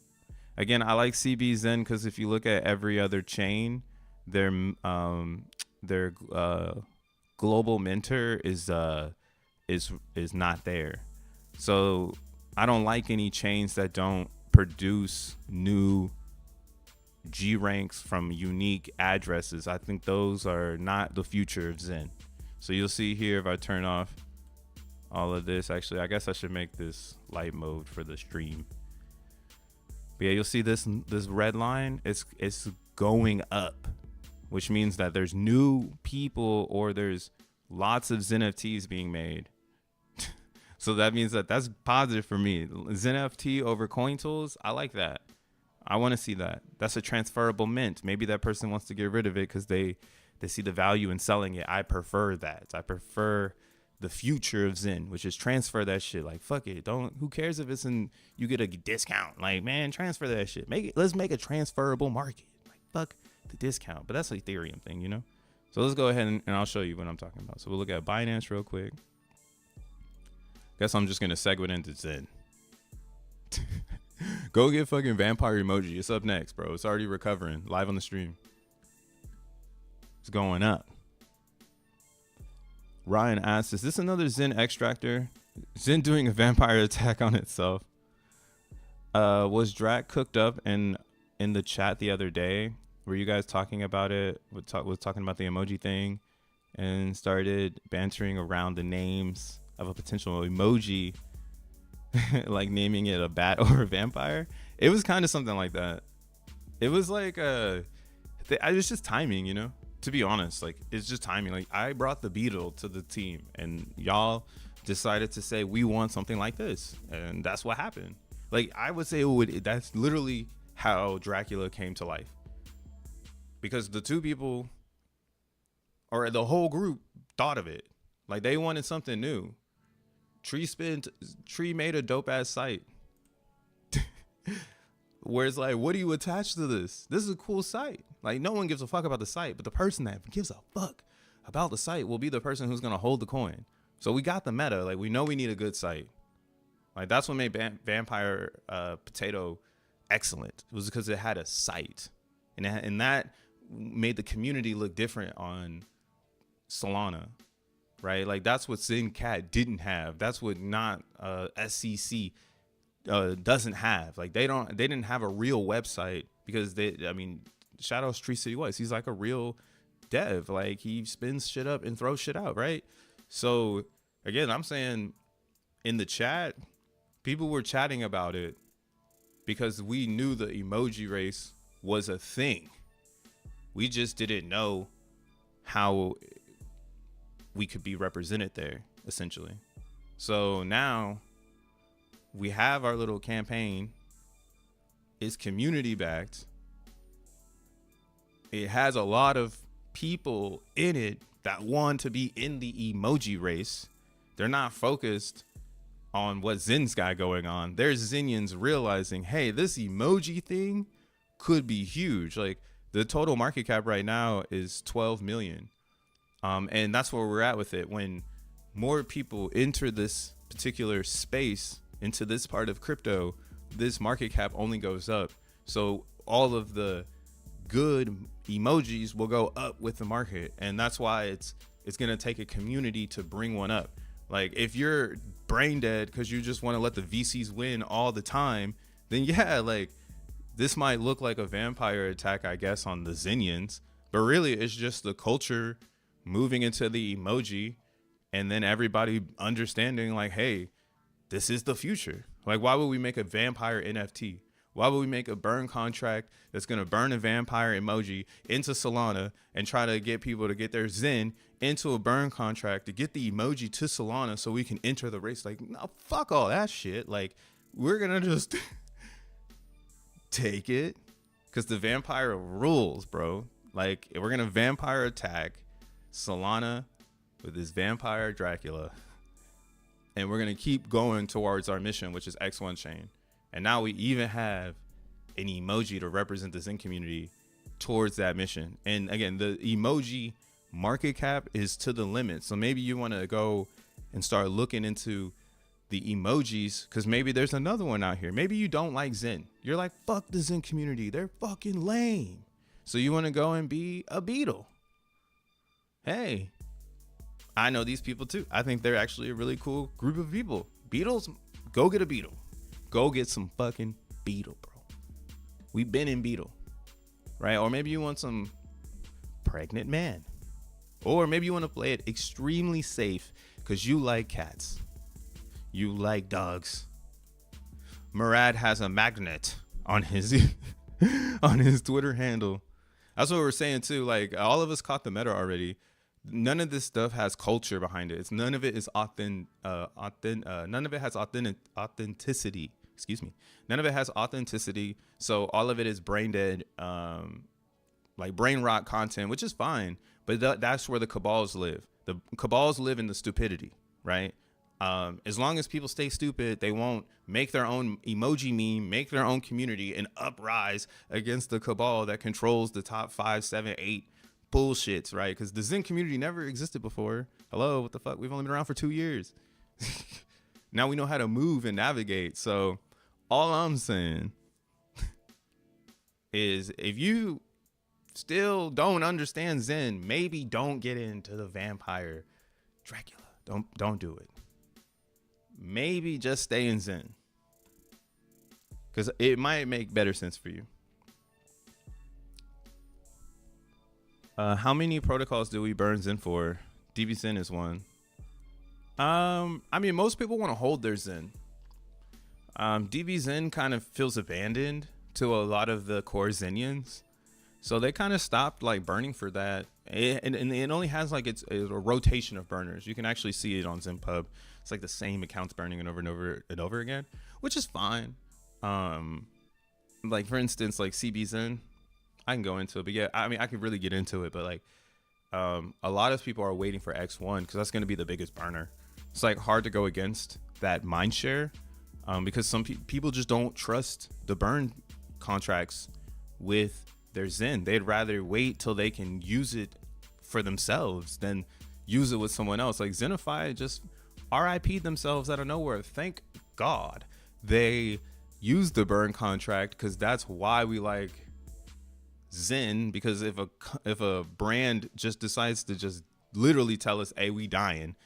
Speaker 1: Again, I like CBZen because if you look at every other chain, their global mentor is not there. So I don't like any chains that don't produce new G ranks from unique addresses. I think those are not the future of Zen. So you'll see here if I turn off all of this. Actually, I guess I should make this light mode for the stream. But yeah, you'll see this red line. It's going up, which means that there's new people or there's lots of xeNFTs being made. So that means that's positive for me. xeNFT over coin tools, I like that. I want to see that. That's a transferable mint. Maybe that person wants to get rid of it because they see the value in selling it. I prefer that. I prefer the future of Zen, which is transfer that shit. Like, fuck it. Who cares if it's you get a discount? Like, man, transfer that shit. Let's make a transferable market. Like, fuck the discount. But that's an Ethereum thing, you know? So let's go ahead and I'll show you what I'm talking about. So we'll look at Binance real quick. Guess I'm just going to segue into Zen. Go get fucking vampire emoji. It's up next, bro. It's already recovering. Live on the stream. It's going up. Ryan asks, is this another Zen extractor? Zen doing a vampire attack on itself. Was Drac cooked up in the chat the other day? Were you guys talking about it? Was talking about the emoji thing and started bantering around the names of a potential emoji, like naming it a bat or a vampire? It was kind of something like that. It was like it's just timing, you know? To be honest, like, it's just timing. Like, I brought the beetle to the team and y'all decided to say we want something like this, and that's what happened. Like, I would say that's literally how Dracula came to life, because the two people or the whole group thought of it. Like, they wanted something new. Tree made a dope ass site where it's like, what do you attach to this? This is a cool site. Like, no one gives a fuck about the site, but the person that gives a fuck about the site will be the person who's going to hold the coin. So we got the meta. Like, we know we need a good site. Like, that's what made Vampire Potato excellent. It was because it had a site. And that made the community look different on Solana, right? Like, that's what ZenCat didn't have. That's what not SCC doesn't have. Like, they didn't have a real website because Shadow's Tree City West. He's like a real dev. Like, he spins shit up and throws shit out, right? So again, I'm saying in the chat, people were chatting about it because we knew the emoji race was a thing. We just didn't know how we could be represented there, essentially. So now we have our little campaign. It's community backed. It has a lot of people in it that want to be in the emoji race. They're not focused on what Zen's got going on. There's Zenians realizing, hey, this emoji thing could be huge. Like, the total market cap right now is 12 million. And that's where we're at with it. When more people enter this particular space, into this part of crypto, this market cap only goes up. So all of the good emojis will go up with the market. And that's why it's going to take a community to bring one up. Like, if you're brain dead because you just want to let the VCs win all the time, then yeah, like this might look like a vampire attack, I guess, on the Xenians, but really it's just the culture moving into the emoji, and then everybody understanding like, hey, this is the future. Like, why would we make a vampire NFT? Why would we make a burn contract that's going to burn a vampire emoji into Solana and try to get people to get their Zen into a burn contract to get the emoji to Solana so we can enter the race? Like, no, fuck all that shit. Like, we're going to just take it because the vampire rules, bro. Like, we're going to vampire attack Solana with this vampire Dracula. And we're going to keep going towards our mission, which is X1 chain. And now we even have an emoji to represent the Zen community towards that mission. And again, the emoji market cap is to the limit. So maybe you want to go and start looking into the emojis, because maybe there's another one out here. Maybe you don't like Zen. You're like, fuck the Zen community. They're fucking lame. So you want to go and be a beetle. Hey, I know these people too. I think they're actually a really cool group of people. Beetles, go get a beetle. Go get some fucking beetle, bro. We've been in beetle, right? Or maybe you want some pregnant man. Or maybe you want to play it extremely safe because you like cats. You like dogs. Murad has a magnet on his on his Twitter handle. That's what we're saying too. Like, all of us caught the meta already. None of this stuff has culture behind it. None of it is none of it has authenticity. Excuse me. None of it has authenticity. So all of it is brain dead, like brain rot content, which is fine. But that's where the cabals live. The cabals live in the stupidity, right? As long as people stay stupid, they won't make their own emoji meme, make their own community, and uprise against the cabal that controls the top 5, 7, 8 bullshits, right? Because the Zen community never existed before. Hello, what the fuck? We've only been around for 2 years. Now we know how to move and navigate. So all I'm saying is, if you still don't understand Zen, maybe don't get into the vampire Dracula. Don't do it. Maybe just stay in Zen, because it might make better sense for you. How many protocols do we burn Zen for? DBZen is one. I mean, most people want to hold their Zen. DBZen kind of feels abandoned to a lot of the core Zenians, so they kind of stopped like burning for that. And it only has like it's a rotation of burners. You can actually see it on ZenPub. It's like the same accounts burning and over again, which is fine. Like for instance, like CBZen, I can go into it, but yeah, I mean, I could really get into it, but like, a lot of people are waiting for X1 because that's going to be the biggest burner. It's like hard to go against that mind share, because some people just don't trust the burn contracts with their Zen. They'd rather wait till they can use it for themselves than use it with someone else. Like XeNFTs just RIP'd themselves out of nowhere. Thank God they used the burn contract, because that's why we like Zen. Because if a brand just decides to just literally tell us, hey, we dying,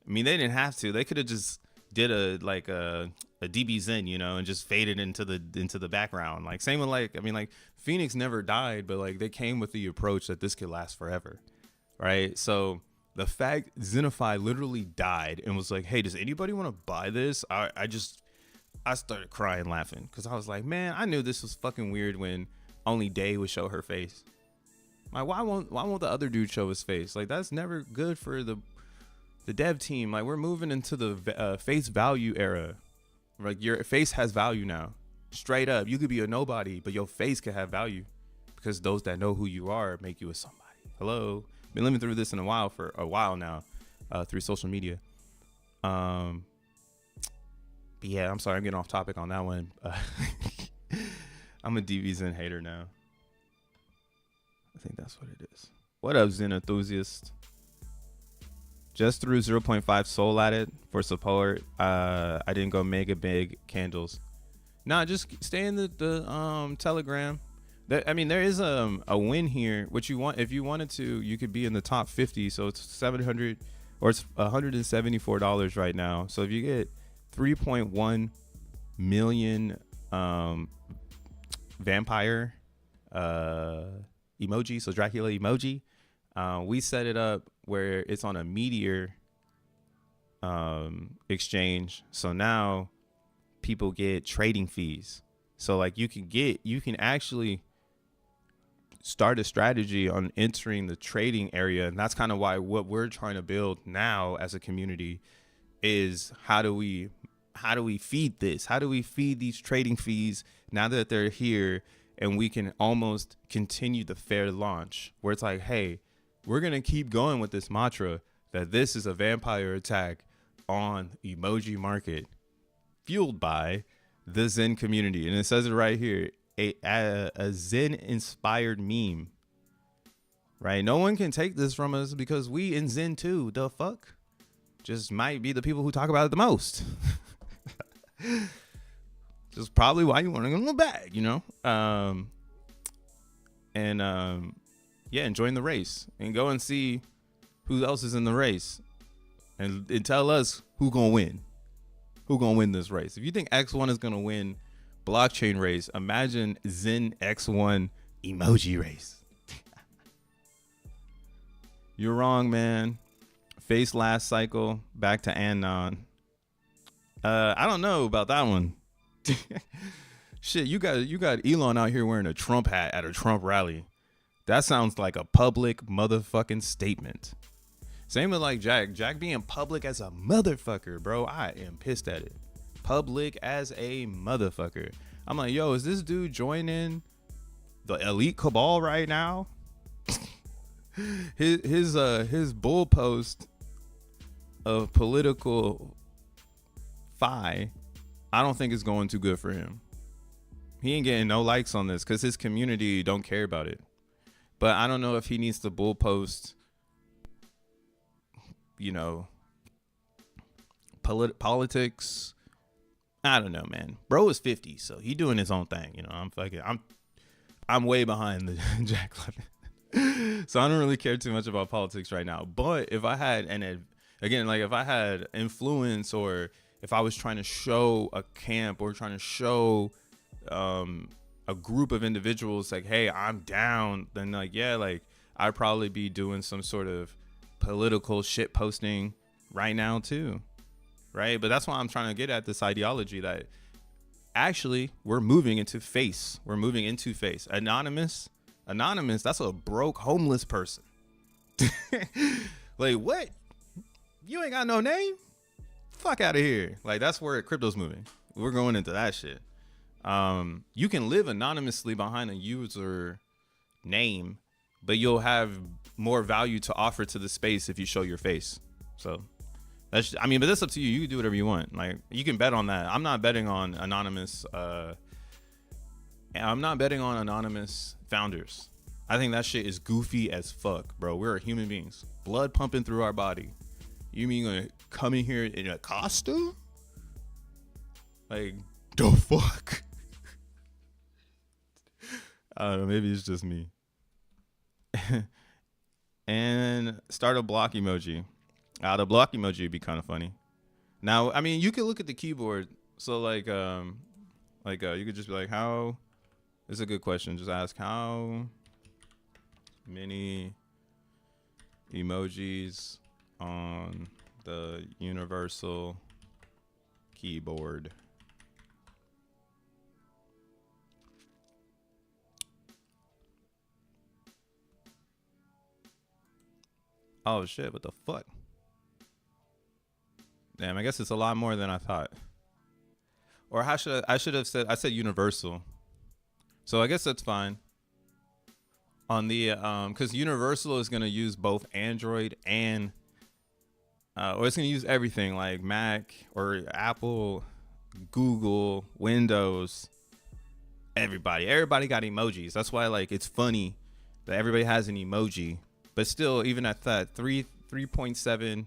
Speaker 1: I mean, they didn't have to. They could have just did a DBZen, you know, and just faded into the background. Like same with like, I mean, like Phoenix never died, but like they came with the approach that this could last forever, right? So the fact XeNFTs literally died and was like, hey, does anybody want to buy this? I started crying laughing, because I was like, man, I knew this was fucking weird when only Day would show her face. Like, why won't the other dude show his face? Like, that's never good for the dev team. Like, we're moving into the face value era. Like, your face has value now. Straight up, you could be a nobody, but your face could have value, because those that know who you are make you a somebody. Hello, been living through this for a while now, through social media. But yeah, I'm sorry, I'm getting off topic on that one. I'm a DBZen hater now. I think that's what it is. What up, Zen enthusiast? Just threw 0.5 soul at it for support. I didn't go mega big candles. Nah, just stay in the Telegram. I mean, there is a win here. What you want, if you wanted to, you could be in the top 50. So it's 700 or it's $174 right now. So if you get 3.1 million vampire emoji, so Dracula emoji. We set it up where it's on a Meteor exchange, so now people get trading fees. So like you can actually start a strategy on entering the trading area, and that's kind of why what we're trying to build now as a community is how do we feed this? How do we feed these trading fees now that they're here, and we can almost continue the fair launch where it's like, hey, we're going to keep going with this mantra that this is a vampire attack on emoji market fueled by the Zen community. And it says it right here, a Zen inspired meme, right? No one can take this from us because we in Zen too. The fuck? Just might be the people who talk about it the most. Just probably why you want to go in the bag, you know? Yeah, and join the race and go and see who else is in the race and tell us who gonna win. Who gonna win this race? If you think X1 is gonna win blockchain race, imagine Zen X1 emoji race. You're wrong, man. Face last cycle, back to Anon. I don't know about that one. Shit, you got Elon out here wearing a Trump hat at a Trump rally. That sounds like a public motherfucking statement. Same with like Jack being public as a motherfucker, bro. I am pissed at it. Public as a motherfucker. I'm like, yo, is this dude joining the elite cabal right now? his bull post of political I don't think it's going too good for him. He ain't getting no likes on this because his community don't care about it. But I don't know if he needs to bull post, you know, politics. I don't know, man. Bro is 50, so he doing his own thing. You know, I'm way behind the Jack London. So I don't really care too much about politics right now. But if I had if I had influence, or if I was trying to show a camp or trying to show a group of individuals like, hey, I'm down, then like, yeah, like I'd probably be doing some sort of political shit posting right now too. Right. But that's why I'm trying to get at this ideology that actually we're moving into face. We're moving into face. Anonymous, that's a broke homeless person. Like, what? You ain't got no name? Fuck out of here. Like, that's where crypto's moving. We're going into that shit. You can live anonymously behind a user name, but you'll have more value to offer to the space if you show your face. So but that's up to you. You can do whatever you want. Like, you can bet on that. I'm not betting on anonymous. I'm not betting on anonymous founders. I think that shit is goofy as fuck, bro. We're human beings, blood pumping through our body. You mean you're gonna come in here in a costume? Like, the fuck? I don't know. Maybe it's just me. And start a block emoji. The block emoji would be kind of funny. Now, I mean, you could look at the keyboard. So like you could just be like, how? This is a good question. Just ask how many emojis on the universal keyboard. Oh shit, what the fuck? Damn, I guess it's a lot more than I thought. Or I should have said, I said universal. So I guess that's fine. On the because universal is going to use both Android and or it's going to use everything like Mac or Apple, Google, Windows. Everybody got emojis. That's why, like, it's funny that everybody has an emoji, but still, even at that 3.7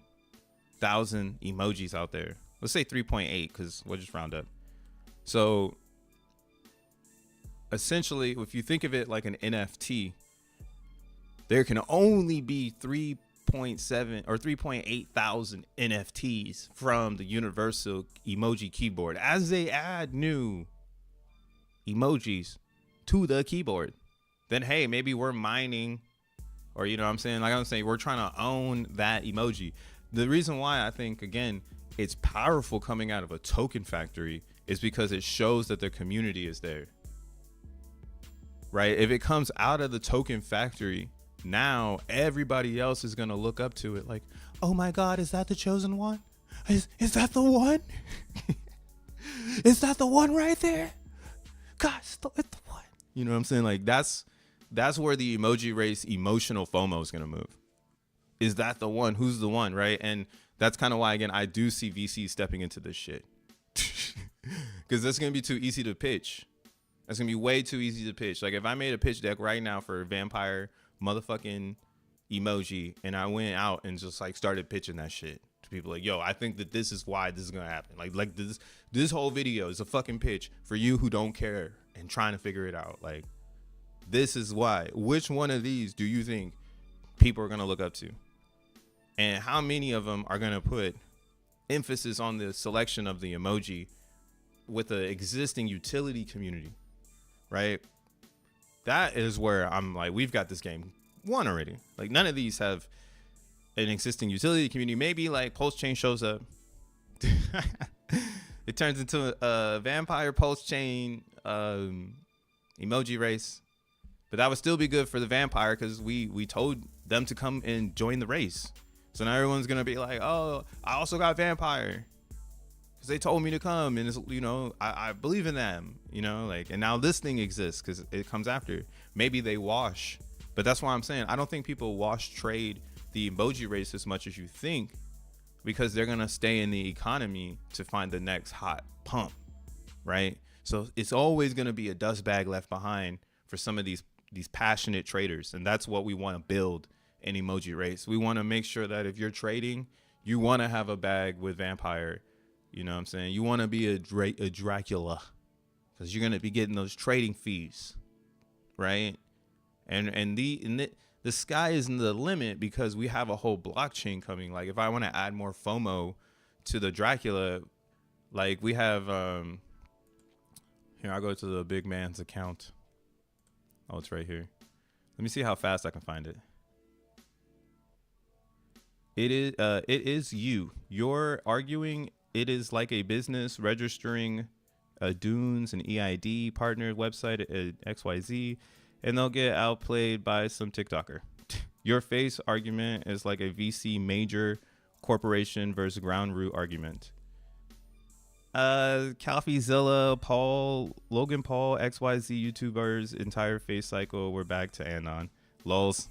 Speaker 1: thousand emojis out there. Let's say 3.8 because we'll just round up. So essentially, if you think of it like an NFT, there can only be 3.7 or 3.8 thousand NFTs from the universal emoji keyboard. As they add new emojis to the keyboard, then hey, maybe we're mining, or you know what I'm saying? Like I'm saying, we're trying to own that emoji. The reason why I think, again, it's powerful coming out of a token factory is because it shows that the community is there, right? If it comes out of the token factory, now everybody else is going to look up to it like, oh my God, is that the chosen one? Is that the one? Is that the one right there? God, it's the one. You know what I'm saying? Like that's where the emoji race emotional FOMO is going to move. Is that the one? Who's the one, right? And that's kind of why, again, I do see VCs stepping into this shit. Because that's going to be too easy to pitch. That's going to be way too easy to pitch. Like if I made a pitch deck right now for vampire motherfucking emoji and I went out and just like started pitching that shit to people like, yo, I think that this is why this is going to happen. Like this whole video is a fucking pitch for you who don't care and trying to figure it out. Like this is why. Which one of these do you think people are going to look up to? And how many of them are going to put emphasis on the selection of the emoji with the existing utility community, right? That is where I'm like, we've got this game won already. Like none of these have an existing utility community. Maybe like Pulse Chain shows up. It turns into a vampire Pulse Chain emoji race. But that would still be good for the vampire because we told them to come and join the race. So now everyone's going to be like, oh, I also got vampire because they told me to come. And, it's, you know, I believe in them, you know, like, and now this thing exists because it comes after. Maybe they wash. But that's why I'm saying I don't think people wash trade the emoji race as much as you think because they're going to stay in the economy to find the next hot pump, right? So it's always going to be a dust bag left behind for some of these passionate traders. And that's what we want to build an emoji race. We want to make sure that if you're trading, you want to have a bag with vampire. You know what I'm saying? You want to be a Dracula because you're going to be getting those trading fees, right? And the sky isn't the limit because we have a whole blockchain coming. Like if I want to add more FOMO to the Dracula, like we have here, I'll go to the big man's account. Oh, it's right here. Let me see how fast I can find it. It is you. You're arguing it is like a business registering a Dunes and EID partner website at XYZ, and they'll get outplayed by some TikToker. Your face argument is like a VC major corporation versus ground root argument. CalfeeZilla, Logan Paul, XYZ YouTubers, entire face cycle. We're back to Anon. Lols.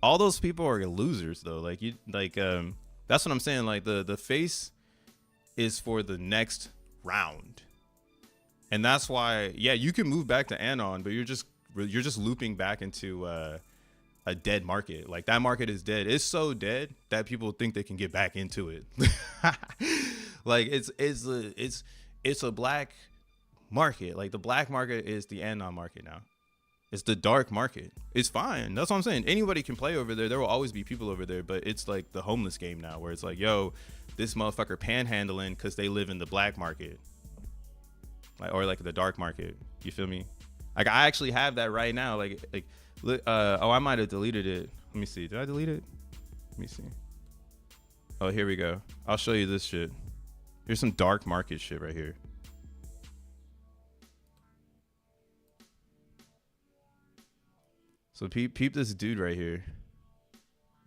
Speaker 1: All those people are losers though. Like that's what I'm saying. Like the face is for the next round. And that's why, yeah, you can move back to Anon, but you're just looping back into a dead market. Like that market is dead. It's so dead that people think they can get back into it. Like it's a black market. Like the black market is the Anon market now. It's the dark market. It's fine. That's what I'm saying. Anybody can play over there. There will always be people over there, but it's like the homeless game now where it's like, yo, this motherfucker panhandling because they live in the black market. Like, or like the dark market. You feel me? Like I actually have that right now. I might have deleted it. Let me see. Did I delete it? Let me see. Oh, here we go. I'll show you this shit. Here's some dark market shit right here. So peep this dude right here.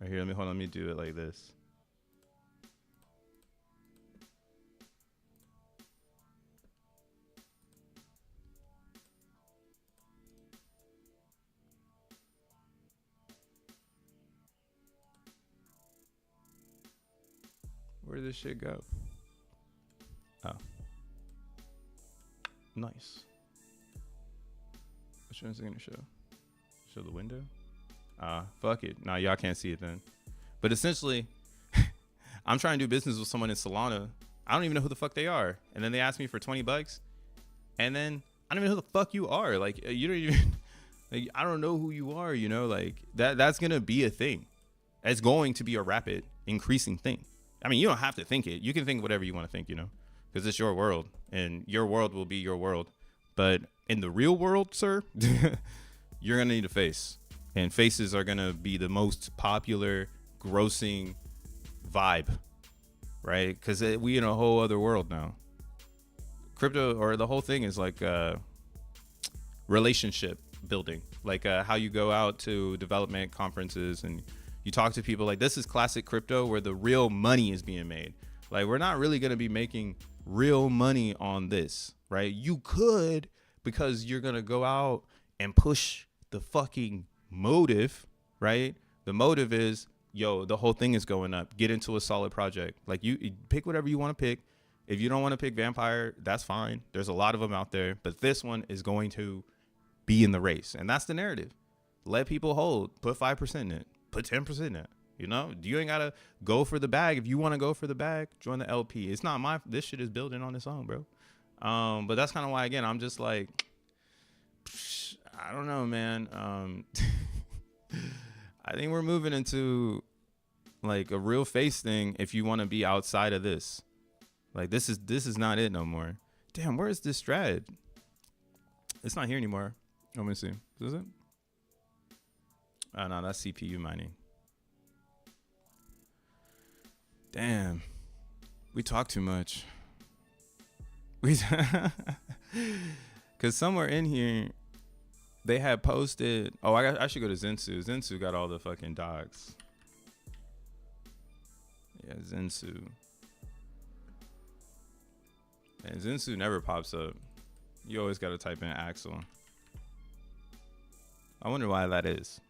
Speaker 1: Right here, let me do it like this. Where did this shit go? Oh. Nice. Which one is it gonna show? Show the window? Fuck it. Nah, y'all can't see it then. But essentially, I'm trying to do business with someone in Solana. I don't even know who the fuck they are. And then they ask me for $20. And then I don't even know who the fuck you are. Like, you don't even, like, I don't know who you are, you know, like that's going to be a thing. It's going to be a rapid increasing thing. I mean, you don't have to think it. You can think whatever you want to think, you know, because it's your world and your world will be your world. But in the real world, sir, you're going to need a face. And faces are going to be the most popular, grossing vibe, right? Because we in a whole other world now. Crypto, or the whole thing is like relationship building. Like how you go out to development conferences and you talk to people. Like, this is classic crypto where the real money is being made. Like, we're not really going to be making real money on this, right? You could, because you're going to go out and push the fucking motive, right? The motive is, yo, the whole thing is going up. Get into a solid project. Like, you pick whatever you want to pick. If you don't want to pick Vampire, that's fine. There's a lot of them out there, but this one is going to be in the race. And that's the narrative. Let people hold. Put 5% in it. Put 10% in it. You know, you ain't got to go for the bag. If you want to go for the bag, join the LP. It's not this shit is building on its own, bro. But that's kind of why, again, I'm just like, I don't know, man. I think we're moving into like a real face thing if you want to be outside of this. Like, this is not it no more. Damn, where is this strat? It's not here anymore. Let me see. Is it? Oh, no, that's CPU mining. Damn. We talk too much. Because somewhere in here, they had posted. Oh, I should go to Zensu. Zensu got all the fucking docs. Yeah, Zensu. And Zensu never pops up. You always got to type in Axel. I wonder why that is.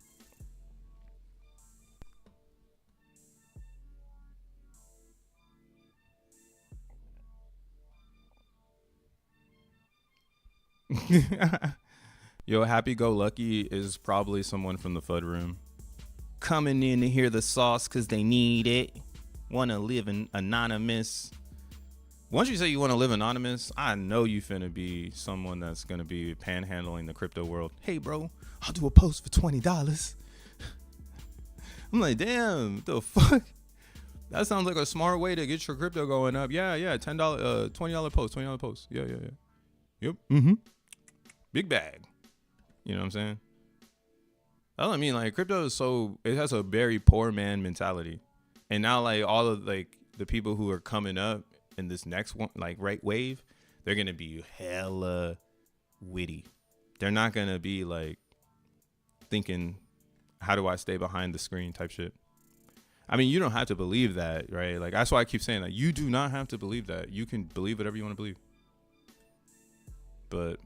Speaker 1: Yo, Happy Go Lucky is probably someone from the FUD room. Coming in to hear the sauce because they need it. Want to live anonymous. Once you say you want to live anonymous, I know you finna be someone that's going to be panhandling the crypto world. Hey, bro, I'll do a post for $20. I'm like, damn, what the fuck? That sounds like a smart way to get your crypto going up. Yeah, $10, $20 post, $20 post. Yeah. Yep. Mm-hmm. Big bag. You know what I'm saying? That's what I mean. Like, crypto is it has a very poor man mentality. And now, like, all of, like, the people who are coming up in this next one, like, right wave, they're going to be hella witty. They're not going to be, like, thinking, how do I stay behind the screen type shit. I mean, you don't have to believe that, right? Like, that's why I keep saying that. You do not have to believe that. You can believe whatever you want to believe. But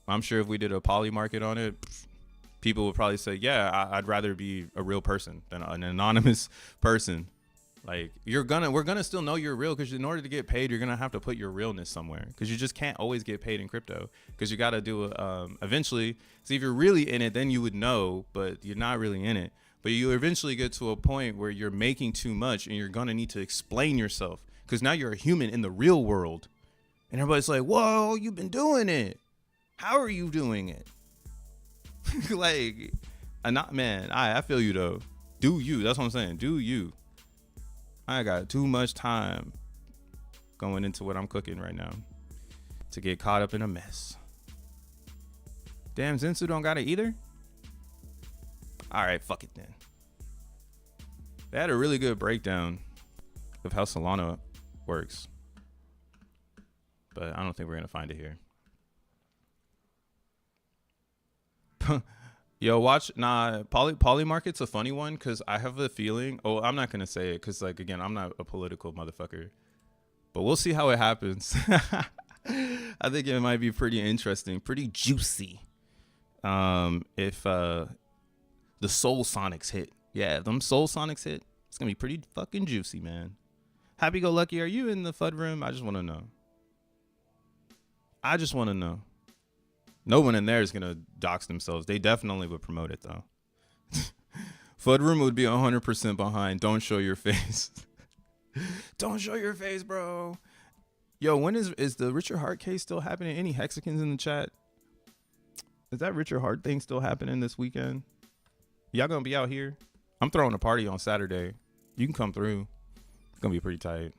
Speaker 1: I'm sure if we did a poly market on it, people would probably say, yeah, I'd rather be a real person than an anonymous person. Like, we're gonna still know you're real, because in order to get paid, you're gonna have to put your realness somewhere, because you just can't always get paid in crypto, because you got to do eventually. See, if you're really in it, then you would know, but you're not really in it. But you eventually get to a point where you're making too much and you're gonna need to explain yourself, because now you're a human in the real world, and everybody's like, whoa, you've been doing it. How are you doing it? Like, man, I feel you though. Do you? That's what I'm saying. Do you? I got too much time going into what I'm cooking right now to get caught up in a mess. Damn, Zensu don't got it either? All right, fuck it then. They had a really good breakdown of how Solana works, but I don't think we're going to find it here. Yo, watch. Nah, Poly Market's a funny one, because I have a feeling. Oh, I'm not gonna say it, because, like, again, I'm not a political motherfucker, but we'll see how it happens. I think it might be pretty interesting, pretty juicy. If the Soul Sonics hit, yeah, them Soul Sonics hit, it's gonna be pretty fucking juicy, man. Happy Go Lucky, are you in the FUD room? I just want to know. No one in there is going to dox themselves. They definitely would promote it, though. FUD room would be 100% behind. Don't show your face. Don't show your face, bro. Yo, when is the Richard Hart case still happening? Any Hexicans in the chat? Is that Richard Hart thing still happening this weekend? Y'all going to be out here? I'm throwing a party on Saturday. You can come through. It's going to be pretty tight.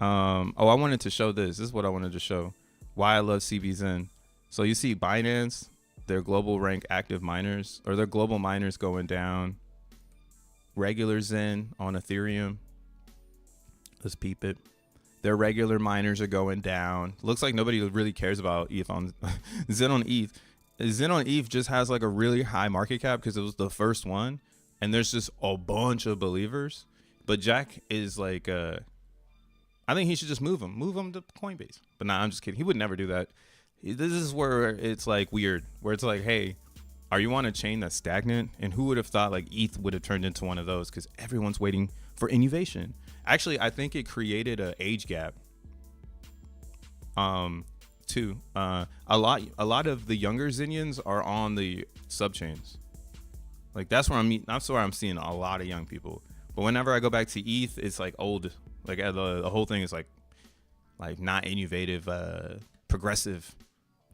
Speaker 1: I wanted to show this. This is what I wanted to show. why I love CVZen. So you see Binance, their global rank active miners, or their global miners going down. Regular Zen on Ethereum. Let's peep it. Their regular miners are going down. Looks like nobody really cares about ETH on Zen on ETH. Zen on ETH just has like a really high market cap because it was the first one, and there's just a bunch of believers. But Jack is like, I think he should just move him to Coinbase. But nah, I'm just kidding. He would never do that. This is where it's like weird, where it's like, hey, are you on a chain that's stagnant? And who would have thought like ETH would have turned into one of those? Because everyone's waiting for innovation. Actually, I think it created an age gap. Too. A lot of the younger Zenians are on the subchains. Like that's where I'm seeing a lot of young people. But whenever I go back to ETH, it's like old. Like the whole thing is like not innovative, progressive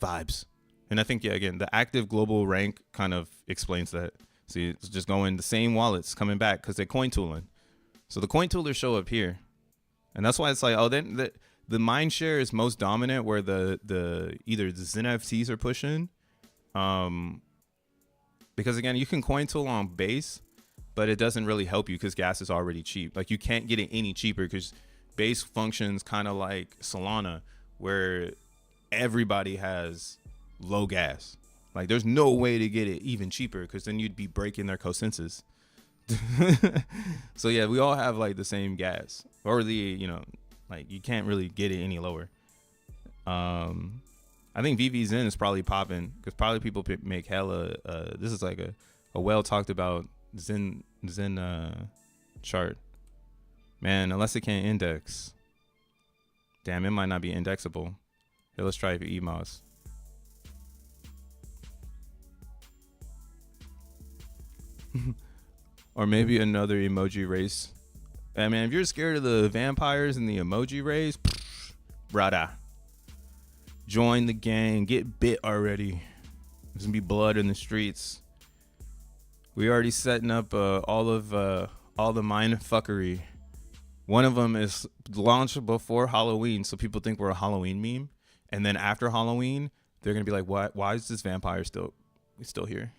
Speaker 1: vibes. And I think, yeah, again, the active global rank kind of explains that. See, it's just going the same wallets coming back because they're coin tooling. So the coin toolers show up here. And that's why it's like, oh, then the mind share is most dominant where the either the xeNFTs are pushing. Because, again, you can coin tool on Base, but it doesn't really help you because gas is already cheap. Like, you can't get it any cheaper because Base functions kind of like Solana where everybody has low gas. Like there's no way to get it even cheaper because then you'd be breaking their consensus. So yeah, we all have like the same gas, or like you can't really get it any lower. I think VVZen is probably popping because probably people make hella this is like a well talked about Zen chart, man. Unless it can't index, damn, it might not be indexable. Hey, let's try it for EMOS. Or maybe another emoji race. I mean, if you're scared of the vampires and the emoji race, brother, join the gang. Get bit already. There's gonna be blood in the streets. We already setting up all the mind fuckery. One of them is launched before Halloween, so people think we're a Halloween meme. And then after Halloween, they're gonna be like, "What? Why is this vampire still here?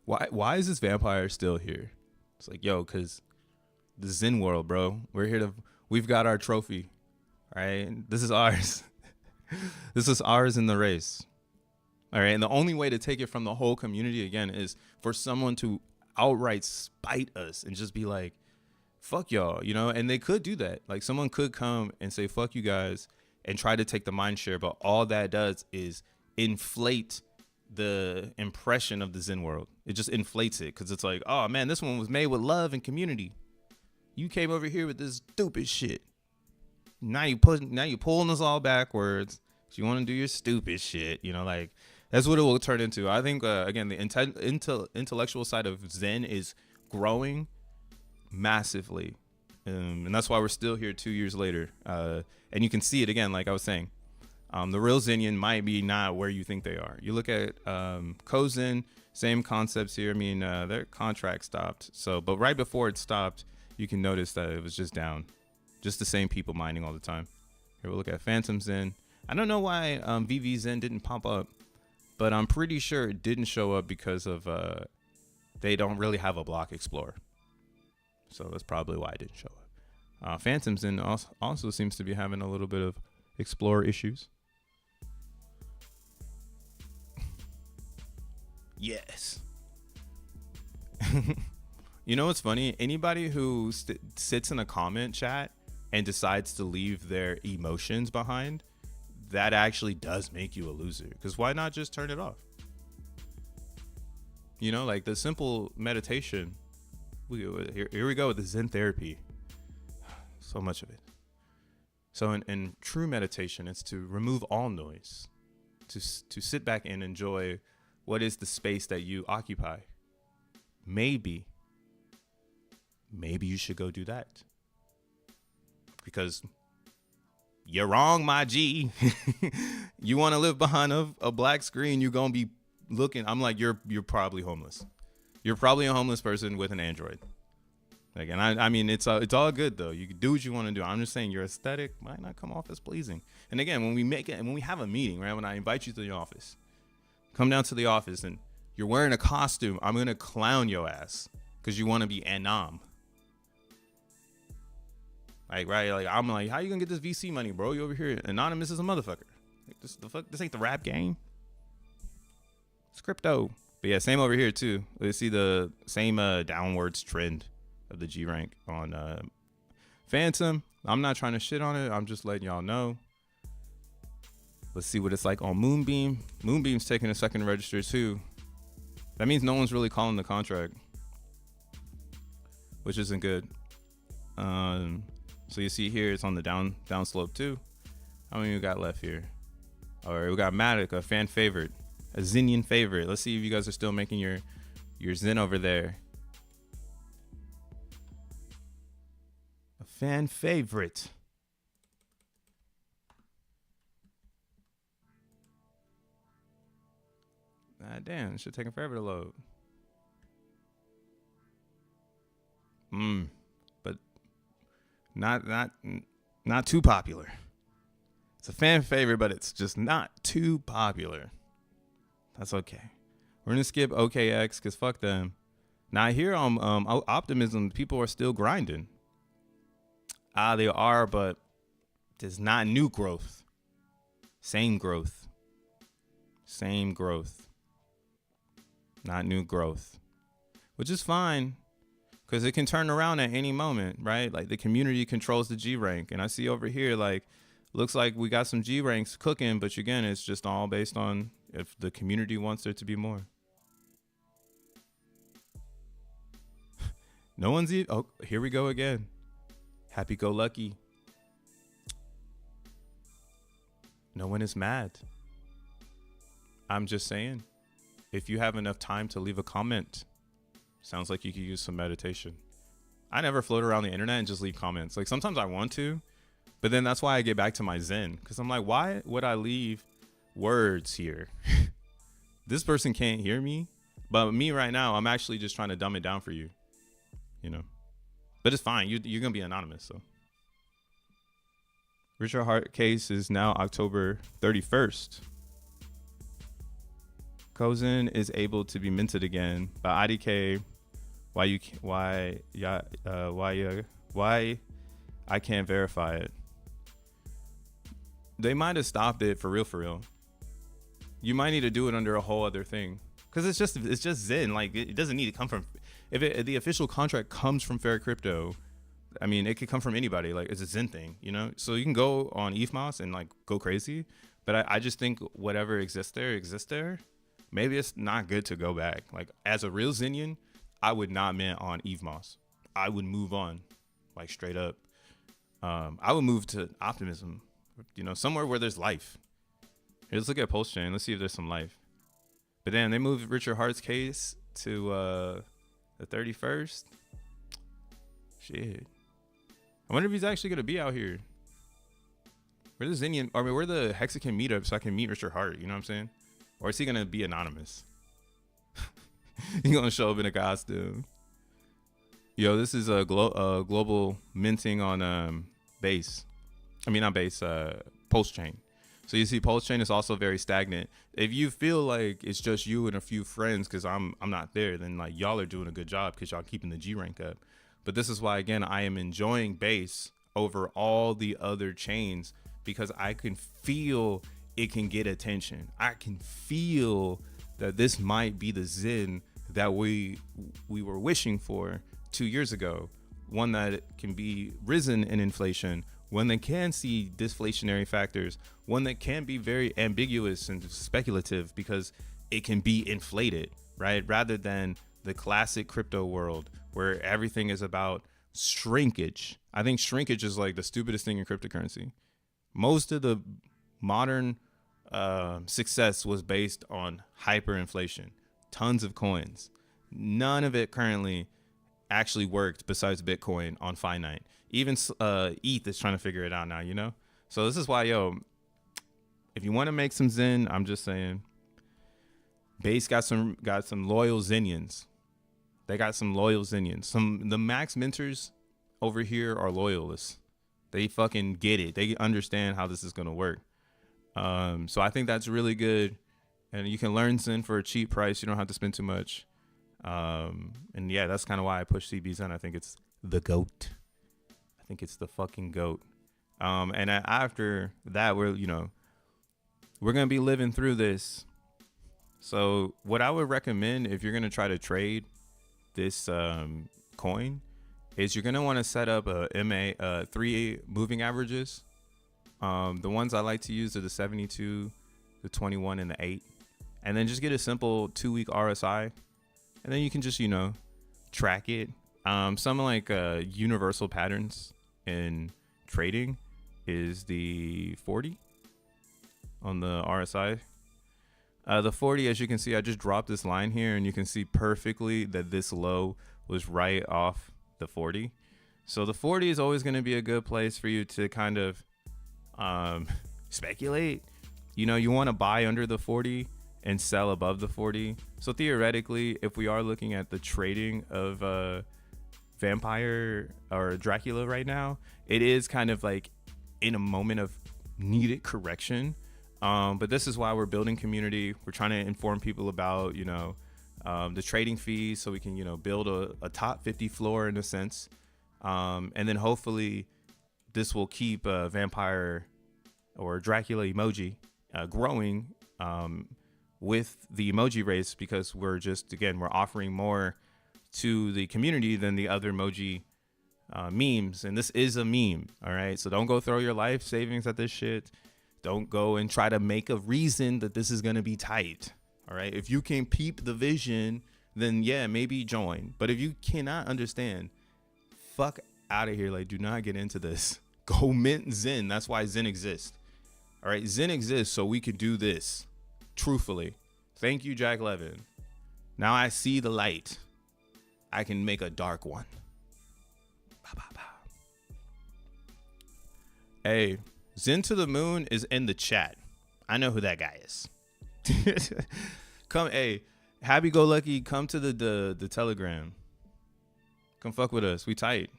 Speaker 1: Why is this vampire still here?" It's like, yo, cause the Zen world, bro. We've got our trophy, right? This is ours. This is ours in the race. All right, and the only way to take it from the whole community again is for someone to outright spite us and just be like, "Fuck y'all," And they could do that. Like someone could come and say, "Fuck you guys," and try to take the mind share, but all that does is inflate the impression of the Zen world. It just inflates it because it's like, oh man, this one was made with love and community. You came over here with this stupid shit. Now you pulling us all backwards. You want to do your stupid shit, like that's what it will turn into. I think again, the intellectual side of Zen is growing massively, and that's why we're still here 2 years later. And you can see it again, like I was saying. The real Zenian might be not where you think they are. You look at Cozen, same concepts here. I mean, their contract stopped. But right before it stopped, you can notice that it was just down. Just the same people mining all the time. Here we'll look at Phantom Zen. I don't know why VVZen didn't pop up, but I'm pretty sure it didn't show up because of they don't really have a block explorer. So that's probably why it didn't show up. Phantom Zen also seems to be having a little bit of explorer issues. Yes. You know what's funny? Anybody who sits in a comment chat and decides to leave their emotions behind, that actually does make you a loser. Because why not just turn it off? Like the simple meditation. Here we go with the Zen therapy. So much of it. So in true meditation, it's to remove all noise, to sit back and enjoy what is the space that you occupy. Maybe you should go do that. Because you're wrong, my G. You want to live behind a black screen, you're going to be looking. I'm like, you're probably homeless. You're probably a homeless person with an Android. Like, and I mean, it's all good though. You can do what you want to do. I'm just saying your aesthetic might not come off as pleasing. And again, when we have a meeting, right? When I invite you to the office, come down to the office and you're wearing a costume, I'm gonna clown your ass because you want to be Anam. Like, right? Like, I'm like, how you gonna get this VC money, bro? You over here anonymous as a motherfucker. Like, this ain't the rap game. It's crypto. But yeah, same over here too. Let's see the same downwards trend of the G rank on Phantom. I'm not trying to shit on it. I'm just letting y'all know. Let's see what it's like on Moonbeam. Moonbeam's taking a second to register too. That means no one's really calling the contract, which isn't good. So you see here, it's on the down slope too. How many we got left here? All right, we got Matic, a fan favorite, a Xenian favorite. Let's see if you guys are still making your Zen over there. A fan favorite. Ah, damn, it should take forever to load. But not too popular. It's a fan favorite, but it's just not too popular. That's okay. We're gonna skip OKX because fuck them. Now here on Optimism, people are still grinding. They are, but there's not new growth. Same growth. Not new growth, which is fine because it can turn around at any moment, right? Like the community controls the G rank. And I see over here, like, looks like we got some G ranks cooking, but again, it's just all based on if the community wants there to be more. No one's even, oh, here we go again. Happy go lucky. No one is mad. I'm just saying, if you have enough time to leave a comment, sounds like you could use some meditation. I never float around the internet and just leave comments. Like sometimes I want to, but then that's why I get back to my Zen. Because I'm like, why would I leave words here? This person can't hear me. But me right now, I'm actually just trying to dumb it down for you. You know? But it's fine. You're going to be anonymous. So Richard Hart case is now October 31st. XEN is able to be minted again by IDK. Why I can't verify it. They might have stopped it for real. You might need to do it under a whole other thing because it's just Zen. Like it doesn't need to come from. If the official contract comes from Fair Crypto, I mean it could come from anybody. Like it's a Zen thing, you know. So you can go on ETHMOS and like go crazy, but I just think whatever exists there. Maybe it's not good to go back. Like as a real Xenian, I would not mint on ETHMOS. I would move on, like straight up. I would move to Optimism, you know, somewhere where there's life. Here, let's look at Pulse Chain. Let's see if there's some life. But then they moved Richard Hart's case to the 31st. Shit. I wonder if he's actually gonna be out here. Where the Xenian? I mean, where the Hexagon meetup so I can meet Richard Hart? You know what I'm saying? Or is he gonna be anonymous? He's gonna show up in a costume. Yo, this is a global minting on Base. I mean, not Base. Pulse Chain. So you see, Pulse Chain is also very stagnant. If you feel like it's just you and a few friends, because I'm not there, then like y'all are doing a good job because y'all keeping the G rank up. But this is why again I am enjoying Base over all the other chains because I can feel it can get attention. I can feel that this might be the Zen that we were wishing for 2 years ago. One that can be risen in inflation, one that can see deflationary factors, one that can be very ambiguous and speculative because it can be inflated, right? Rather than the classic crypto world where everything is about shrinkage. I think shrinkage is like the stupidest thing in cryptocurrency. Most of the modern success was based on hyperinflation, tons of coins. None of it currently actually worked besides Bitcoin on finite. Even ETH is trying to figure it out now, you know? So this is why, yo, if you want to make some Zen, I'm just saying, Base got some loyal Zenians They got some loyal Zenians. The max mentors over here are loyalists. They fucking get it. They understand how this is gonna work. So I think that's really good. And you can learn Zen for a cheap price. You don't have to spend too much. And yeah, that's kind of why I push CBZen. I think it's the GOAT. I think it's the fucking GOAT. And after that, we're gonna be living through this. So what I would recommend if you're gonna try to trade this coin is you're gonna want to set up a 3 moving averages. The ones I like to use are the 72, the 21, and the 8, and then just get a simple 2-week RSI, and then you can just track it. Some like universal patterns in trading is the 40 on the RSI. The 40, as you can see, I just dropped this line here, and you can see perfectly that this low was right off the 40. So the 40 is always going to be a good place for you to kind of speculate. You want to buy under the 40 and sell above the 40. So theoretically, if we are looking at the trading of Vampire or Dracula right now, it is kind of like in a moment of needed correction. But this is why we're building community. We're trying to inform people about, the trading fees, so we can, build a top 50 floor in a sense. And then hopefully this will keep Vampire or Dracula emoji growing with the emoji race, because we're offering more to the community than the other emoji memes. And this is a meme. All right. So don't go throw your life savings at this shit. Don't go and try to make a reason that this is going to be tight. All right. If you can peep the vision, then yeah, maybe join. But if you cannot understand, fuck out of here. Like, do not get into this. Go mint Zen. That's why Zen exists. All right. Zen exists so we could do this. Truthfully. Thank you, Jack Levin. Now I see the light. I can make a dark one. Bah, bah, bah. Hey. Zen to the Moon is in the chat. I know who that guy is. Come, hey, happy go lucky. Come to the Telegram. Come fuck with us. We tight.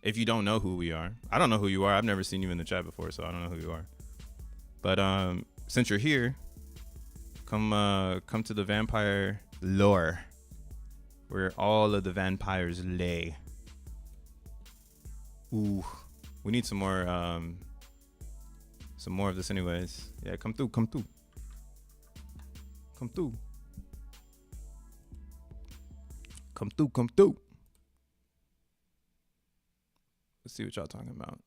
Speaker 1: If you don't know who we are, I don't know who you are. I've never seen you in the chat before, so I don't know who you are. But since you're here, come to the Vampire lore, where all of the vampires lay. Ooh, we need some more of this anyways. Yeah, come through. Let's see what y'all talking about.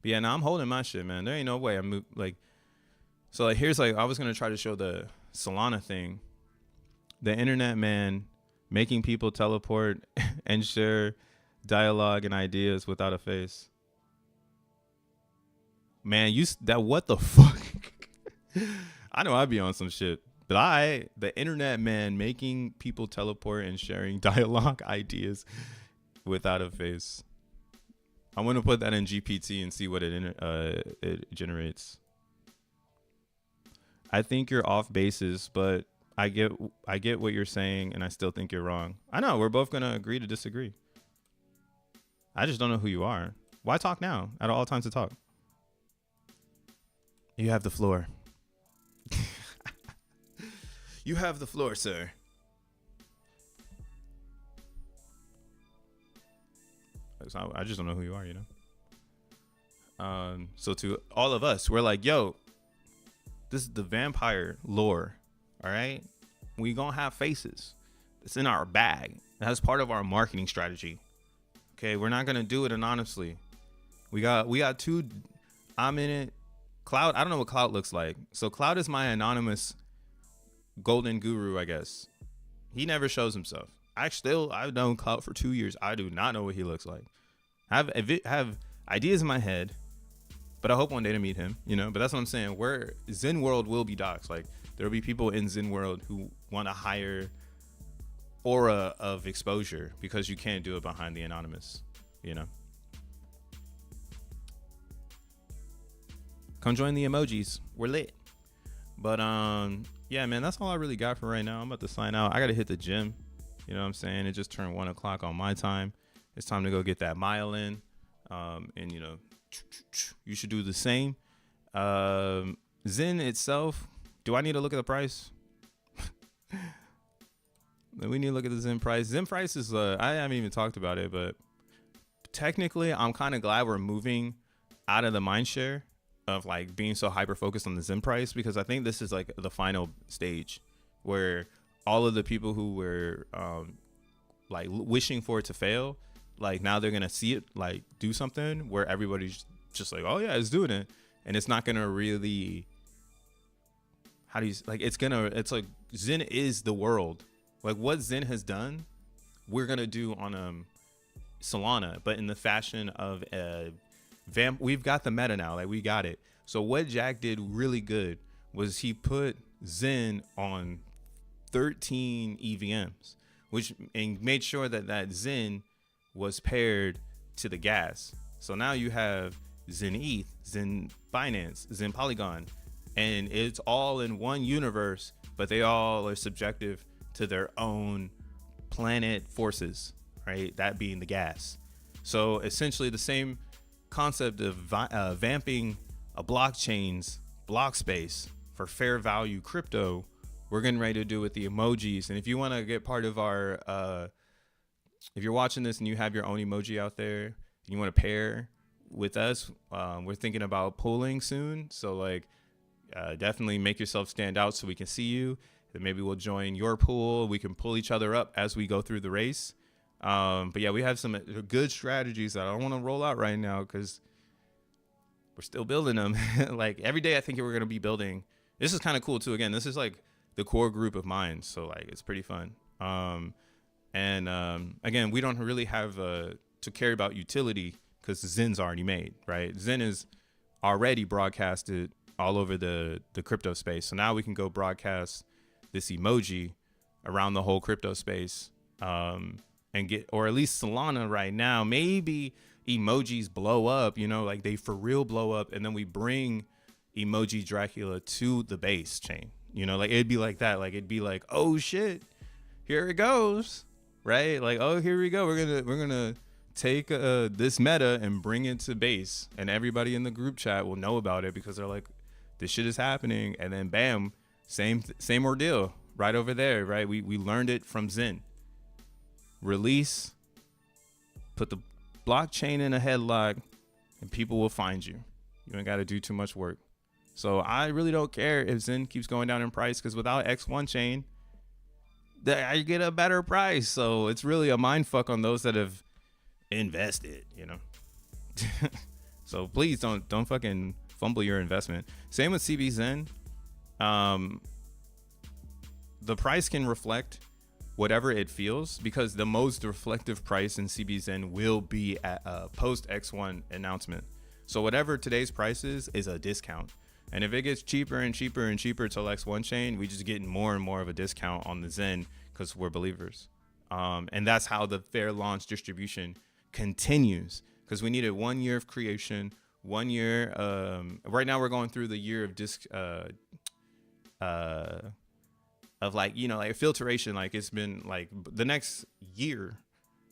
Speaker 1: But yeah, now I'm holding my shit, man. There ain't no way I'm here's I was gonna try to show the Solana thing. The internet man making people teleport and share dialogue and ideas without a face. Man, what the fuck? I know I'd be on some shit, but the internet man making people teleport and sharing dialogue ideas without a face. I want to put that in GPT and see what it generates. I think you're off basis, but I get what you're saying, and I still think you're wrong. I know we're both gonna agree to disagree. I just don't know who you are. Why talk now? At all times to talk. You have the floor. You have the floor, sir. I just don't know who you are, So to all of us, we're like, yo, this is the vampire lore. All right. We gonna have faces. It's in our bag. That's part of our marketing strategy. Okay. We're not gonna do it anonymously. We got two. I'm in it. Cloud, I don't know what Cloud looks like. So Cloud is my anonymous golden guru, I guess. He never shows himself. I've known Cloud for 2 years. I do not know what he looks like. I have ideas in my head, but I hope one day to meet him, But that's what I'm saying. Zen World will be doxxed. Like, there will be people in Zen World who want a higher aura of exposure because you can't do it behind the anonymous, Come join the emojis. We're lit. But yeah, man, that's all I really got for right now. I'm about to sign out. I gotta hit the gym. You know what I'm saying? It just turned 1 o'clock on my time. It's time to go get that mile in. And, you know, you should do the same. XEN itself, do I need to look at the price? We need to look at the XEN price. XEN price is, I haven't even talked about it, but technically, I'm kind of glad we're moving out of the mind share of like being so hyper focused on the XEN price, because I think this is like the final stage where all of the people who were like wishing for it to fail, like now they're gonna see it like do something where everybody's just like, oh yeah, it's doing it, and it's not gonna really, how do you like, it's like XEN is the world. Like what XEN has done, we're gonna do on Solana, but in the fashion of vamp. We've got the meta now, like we got it. So what Jack did really good was he put XEN on 13 EVMs, which and made sure that XEN was paired to the gas. So now you have XEN ETH, XEN Binance, XEN Polygon, and it's all in one universe, but they all are subjective to their own planet forces, right? That being the gas. So essentially the same concept of vamping a blockchain's block space for fair value crypto, we're getting ready to do with the emojis. And if you want to get part of our, if you're watching this and you have your own emoji out there and you want to pair with us, we're thinking about polling soon. So like, definitely make yourself stand out so we can see you. Then maybe we'll join your pool. We can pull each other up as we go through the race. But yeah, we have some good strategies that I don't want to roll out right now because we're still building them. Like every day I think we're going to be building. This is kind of cool too. Again, this is like the core group of mine. So like, it's pretty fun. Again, we don't really have to care about utility because XEN's already made, right? XEN is already broadcasted all over the crypto space. So now we can go broadcast this emoji around the whole crypto space, and get, or at least Solana right now, maybe emojis blow up, you know, like they for real blow up. And then we bring emoji Dracula to the base chain, you know, like it'd be like that. Like, it'd be like, oh shit, here it goes. Right. Like, oh, here we go. We're going to take this meta and bring it to base, and everybody in the group chat will know about it because they're like, this shit is happening. And then bam, same ordeal right over there. Right. We learned it from XEN. Release, put the blockchain in a headlock, and people will find you. You ain't got to do too much work. So I really don't care if XEN keeps going down in price, because without X1 chain, I get a better price. So it's really a mind fuck on those that have invested, you know. So please don't fucking fumble your investment. Same with CBXEN. The price can reflect whatever it feels, because the most reflective price in CBXEN will be at a post X1 announcement. So whatever today's price is a discount. And if it gets cheaper and cheaper and cheaper till X1 chain, we just getting more and more of a discount on the XEN because we're believers. And that's how the fair launch distribution continues, because we needed 1 year of creation, 1 year. Right now we're going through the year of like, you know, like filtration. Like it's been like the next year,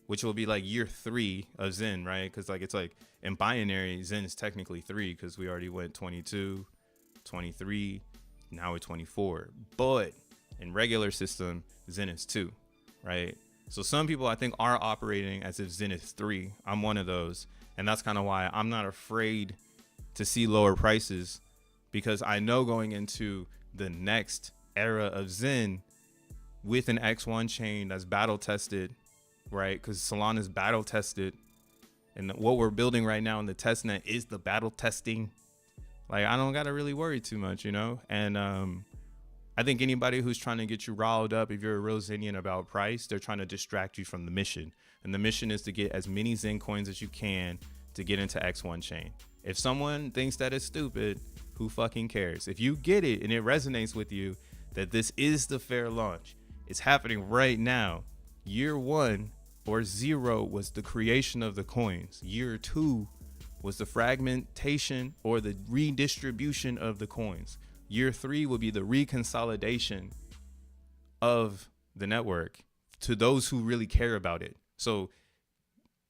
Speaker 1: which will be like year 3 of XEN, right? Because like it's like in binary, XEN is technically 3 because we already went 22, 23, now we're 24. But in regular system, XEN is 2, right? So some people I think are operating as if XEN is 3. I'm one of those, and that's kind of why I'm not afraid to see lower prices, because I know going into the next era of XEN with an X1 chain that's battle tested, right? Because Solana is battle tested, and what we're building right now in the testnet is the battle testing. Like, I don't gotta really worry too much, you know. And I think anybody who's trying to get you riled up, if you're a real Xenian about price, they're trying to distract you from the mission. And the mission is to get as many XEN coins as you can to get into X1 chain. If someone thinks that is stupid, who fucking cares? If you get it and it resonates with you that this is the fair launch, it's happening right now. Year 1 or 0 was the creation of the coins. Year 2 was the fragmentation or the redistribution of the coins. Year 3 will be the reconsolidation of the network to those who really care about it. So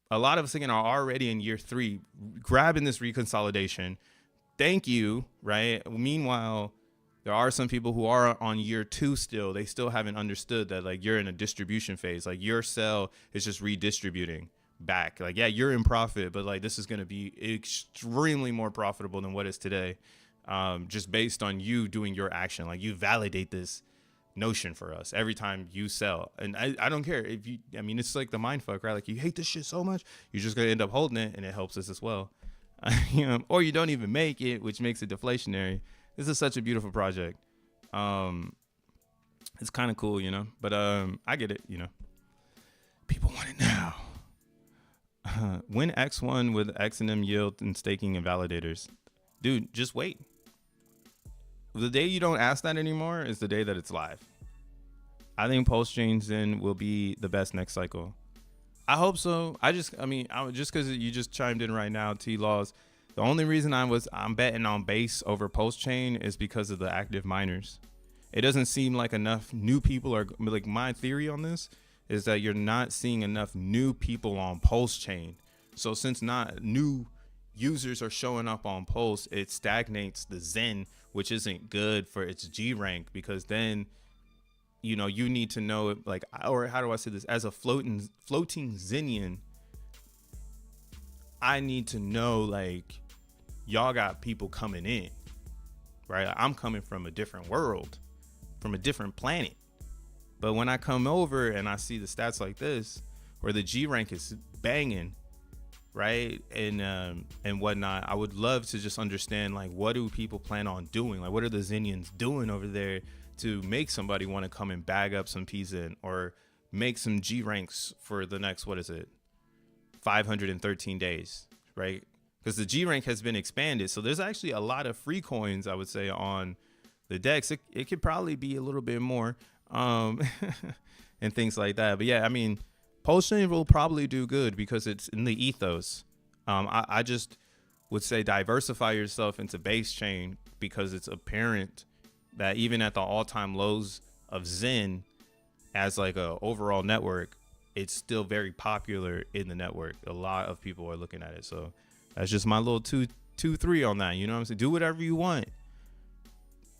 Speaker 1: a lot of us again are already in year 3, grabbing this reconsolidation. Thank you, right? Meanwhile, there are some people who are on year 2 still. They still haven't understood that like you're in a distribution phase. Like your cell is just redistributing back. Like, yeah, you're in profit, but like this is going to be extremely more profitable than what is today, just based on you doing your action. Like you validate this notion for us every time you sell. And I don't care if you, I mean, it's like the mind fuck, right? Like you hate this shit so much, you're just going to end up holding it, and it helps us as well. Or you don't even make it, which makes it deflationary. This is such a beautiful project. It's kind of cool, but I get it, people want it now. When X1 with XEN yield and staking and validators, dude, just wait. The day you don't ask that anymore is the day that it's live. I think XEN will be the best next cycle. I hope so. Just because you just chimed in right now, T-Laws. The only reason I'm betting on base over post-chain is because of the active miners. It doesn't seem like enough new people are, like, my theory on this is that you're not seeing enough new people on post-chain. So since not new users are showing up on Pulse, it stagnates the Zen, which isn't good for its G rank, because then, you need to know, like, or how do I say this? As a floating Zenian, I need to know, like, y'all got people coming in, right? I'm coming from a different world, from a different planet. But when I come over and I see the stats like this, where the G rank is banging, right, and whatnot, I would love to just understand, like, what do people plan on doing? Like, what are the Zenians doing over there to make somebody want to come and bag up some PZN or make some G ranks for the next, 513 days, right? Because the G rank has been expanded. So there's actually a lot of free coins, I would say, on the DEX. It could probably be a little bit more, and things like that. But yeah, I mean, post-chain will probably do good because it's in the ethos. I just would say diversify yourself into base chain, because it's apparent that even at the all-time lows of Zen as like a overall network, it's still very popular in the network. A lot of people are looking at it. So that's just my little 2-3 on that. You know what I'm saying? Do whatever you want.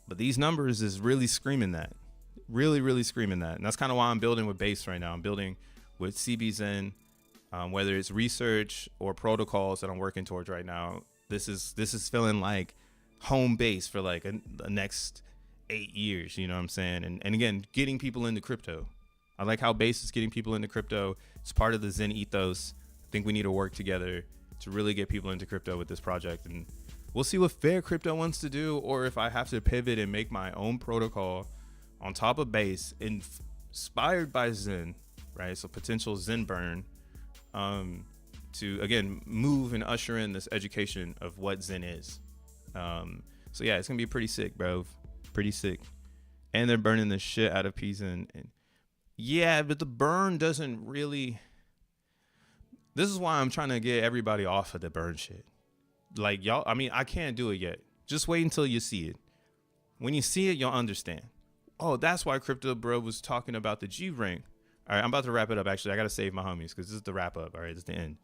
Speaker 1: But these numbers is really screaming that. Really, really screaming that. And that's kind of why I'm building with base right now. I'm building with CBZen, whether it's research or protocols that I'm working towards right now. This is feeling like home base for like the next 8 years. You know what I'm saying? And again, getting people into crypto. I like how base is getting people into crypto. It's part of the Zen ethos. I think we need to work together to really get people into crypto with this project. And we'll see what Fair Crypto wants to do, or if I have to pivot and make my own protocol on top of base inspired by Zen, right? So potential Zen burn, to again move and usher in this education of what Zen is. So yeah, it's gonna be pretty sick, bro. Pretty sick. And they're burning the shit out of PZN. And yeah, but the burn doesn't really. This is why I'm trying to get everybody off of the burn shit. Like, y'all, I mean, I can't do it yet. Just wait until you see it. When you see it, you'll understand. Oh, that's why Crypto Bro was talking about the G rank. All right, I'm about to wrap it up. Actually, I got to save my homies because this is the wrap up. All right, this is the end.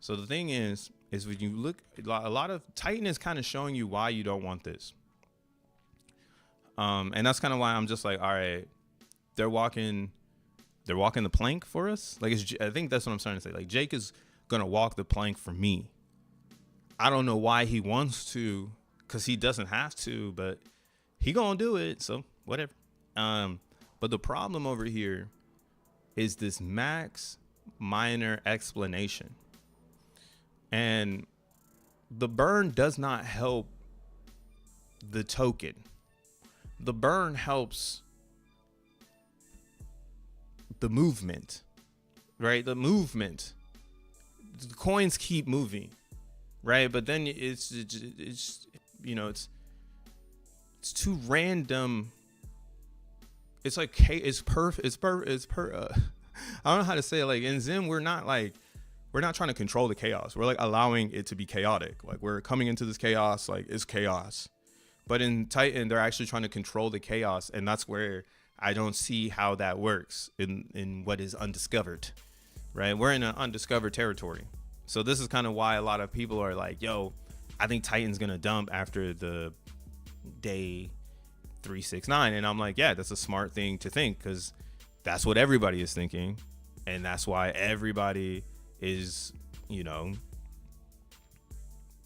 Speaker 1: So the thing is when you look, a lot of Titan is kind of showing you why you don't want this. And that's kind of why I'm just like, all right, they're walking the plank for us. Like, I think that's what I'm starting to say. Like, Jake is going to walk the plank for me. I don't know why he wants to, because he doesn't have to, but he going to do it. So whatever. But the problem over here is this max minor explanation. And the burn does not help the token. The burn helps the movement, right? The movement, the coins keep moving, right? But then it's too random. It's like I don't know how to say it. Like in Zen, we're not trying to control the chaos. We're like allowing it to be chaotic. Like we're coming into this chaos, like it's chaos. But in Titan, they're actually trying to control the chaos, and that's where I don't see how that works in what is undiscovered, right? We're in an undiscovered territory. So this is kind of why a lot of people are like, yo, I think Titan's going to dump after the day 369. And I'm like, yeah, that's a smart thing to think, because that's what everybody is thinking. And that's why everybody is,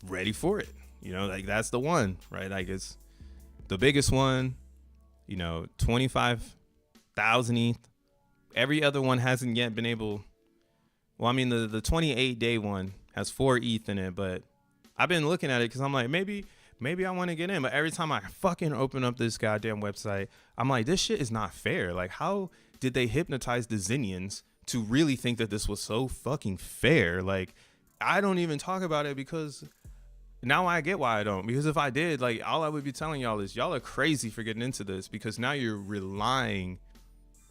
Speaker 1: ready for it. Like that's the one, right? Like it's the biggest one, 25,000 ETH. Every other one hasn't yet been able. Well, I mean, the 28 day one has 4 ETH in it, but I've been looking at it because I'm like, maybe I want to get in. But every time I fucking open up this goddamn website, I'm like, this shit is not fair. Like, how did they hypnotize the Xenians to really think that this was so fucking fair? Like, I don't even talk about it because now I get why I don't. Because if I did, like, all I would be telling y'all is y'all are crazy for getting into this, because now you're relying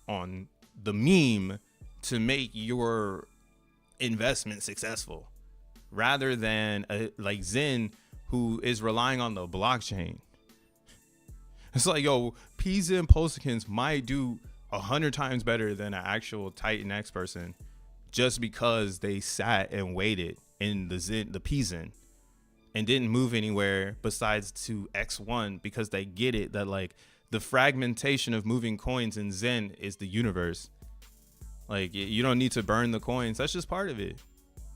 Speaker 1: on the meme to make your investment successful, rather than like Zen, who is relying on the blockchain. It's like, yo, P.o.P Polskins might do 100 times better than an actual Titan X person, just because they sat and waited in the P.o.P and didn't move anywhere besides to X1, because they get it that like the fragmentation of moving coins in Zen is the universe. Like, you don't need to burn the coins. That's just part of it.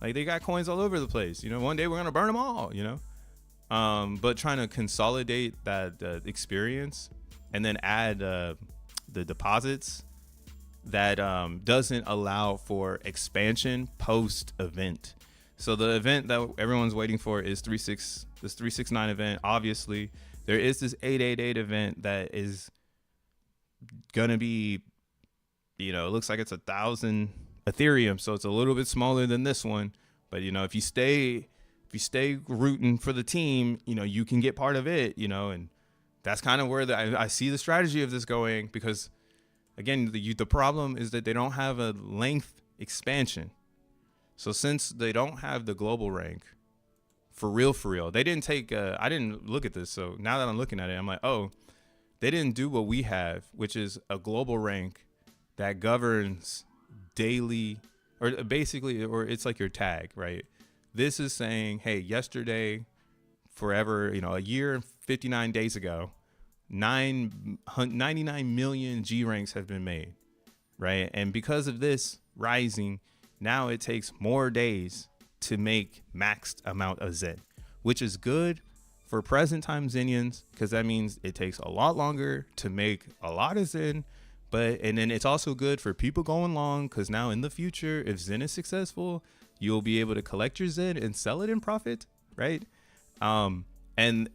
Speaker 1: Like, they got coins all over the place. One day we're going to burn them all, but trying to consolidate that experience and then add the deposits that doesn't allow for expansion post event. So the event that everyone's waiting for is this 369 event. Obviously, there is this 888 event that is going to be, it looks like it's 1,000 Ethereum. So it's a little bit smaller than this one. But, if you stay rooting for the team, you can get part of it, and that's kind of where I see the strategy of this going, because, again, the problem is that they don't have a length expansion. So since they don't have the global rank, for real, they didn't take, I didn't look at this. So now that I'm looking at it, I'm like, oh, they didn't do what we have, which is a global rank that governs daily, or basically, or it's like your tag, right? This is saying, hey, yesterday, forever, a year and 59 days ago, 99 million G ranks have been made, right? And because of this rising, now it takes more days to make maxed amount of Zen, which is good for present time Zenians, because that means it takes a lot longer to make a lot of Zen. And then it's also good for people going long, because now in the future, if Zen is successful, you'll be able to collect your Zen and sell it in profit, right? And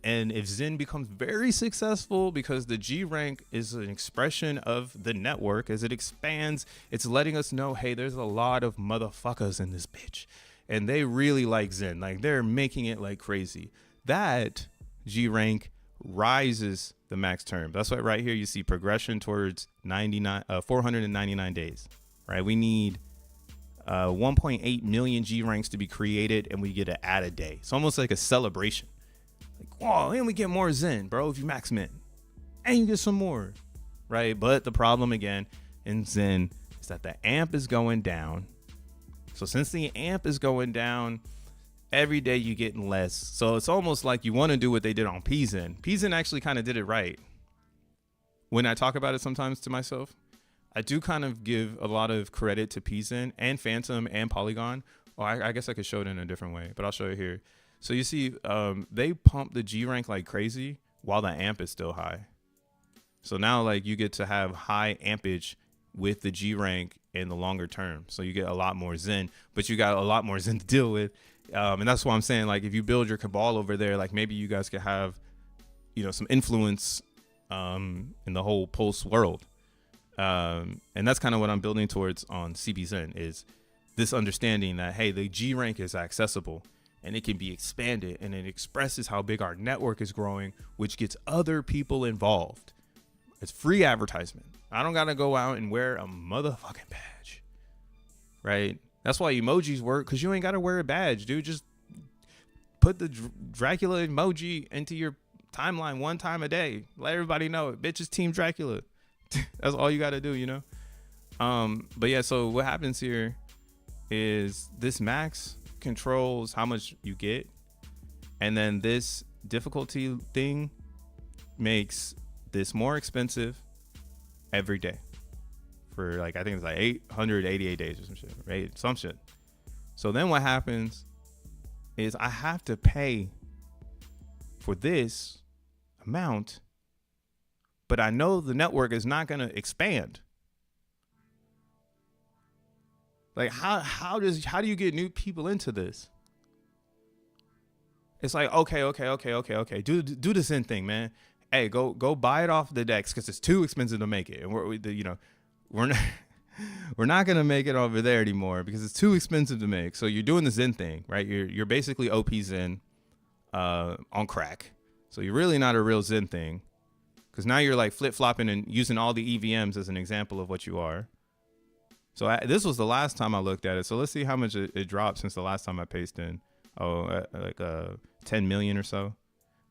Speaker 1: if Zen becomes very successful, because the G rank is an expression of the network, as it expands, it's letting us know, hey, there's a lot of motherfuckers in this bitch, and they really like Zen. Like, they're making it like crazy. That G rank rises the max term. That's why right here you see progression towards 499 days, right? We need 1.8 million G ranks to be created, and we get to add a day. It's almost like a celebration. Like, whoa, and we get more Zen, bro, if you max mint, and you get some more, right? But the problem again in Zen is that the amp is going down. So since the amp is going down, every day you're getting less. So it's almost like you want to do what they did on P.o.P. P.o.P actually kind of did it right. When I talk about it sometimes to myself, I do kind of give a lot of credit to P.o.P and Phantom and Polygon. Well, I guess I could show it in a different way, but I'll show it here. So you see, they pump the G rank like crazy while the amp is still high. So now, like, you get to have high ampage with the G rank in the longer term. So you get a lot more Zen, but you got a lot more Zen to deal with. And that's why I'm saying, like, if you build your cabal over there, like, maybe you guys could have, some influence in the whole Pulse world. And that's kind of what I'm building towards on CBZen, is this understanding that, hey, the G rank is accessible and it can be expanded, and it expresses how big our network is growing, which gets other people involved. It's free advertisement. I don't got to go out and wear a motherfucking badge, right? That's why emojis work, because you ain't got to wear a badge, dude. Just put the Dracula emoji into your timeline one time a day. Let everybody know it. Bitch is Team Dracula. That's all you got to do, you know? But yeah, so what happens here is this max controls how much you get. And then this difficulty thing makes this more expensive every day for like, I think it's like 888 days or some shit, right? Some shit. So then what happens is I have to pay for this amount, but I know the network is not going to expand. Like how do you get new people into this? It's like, okay. Do the XEN thing, man. Hey, go buy it off the DEX because it's too expensive to make it, and we're not we're not gonna make it over there anymore because it's too expensive to make. So you're doing the XEN thing, right? You're basically OP XEN on crack. So you're really not a real XEN thing because now you're like flip flopping and using all the EVMs as an example of what you are. So this was the last time I looked at it. So let's see how much it dropped since the last time I pasted in. Like 10 million or so.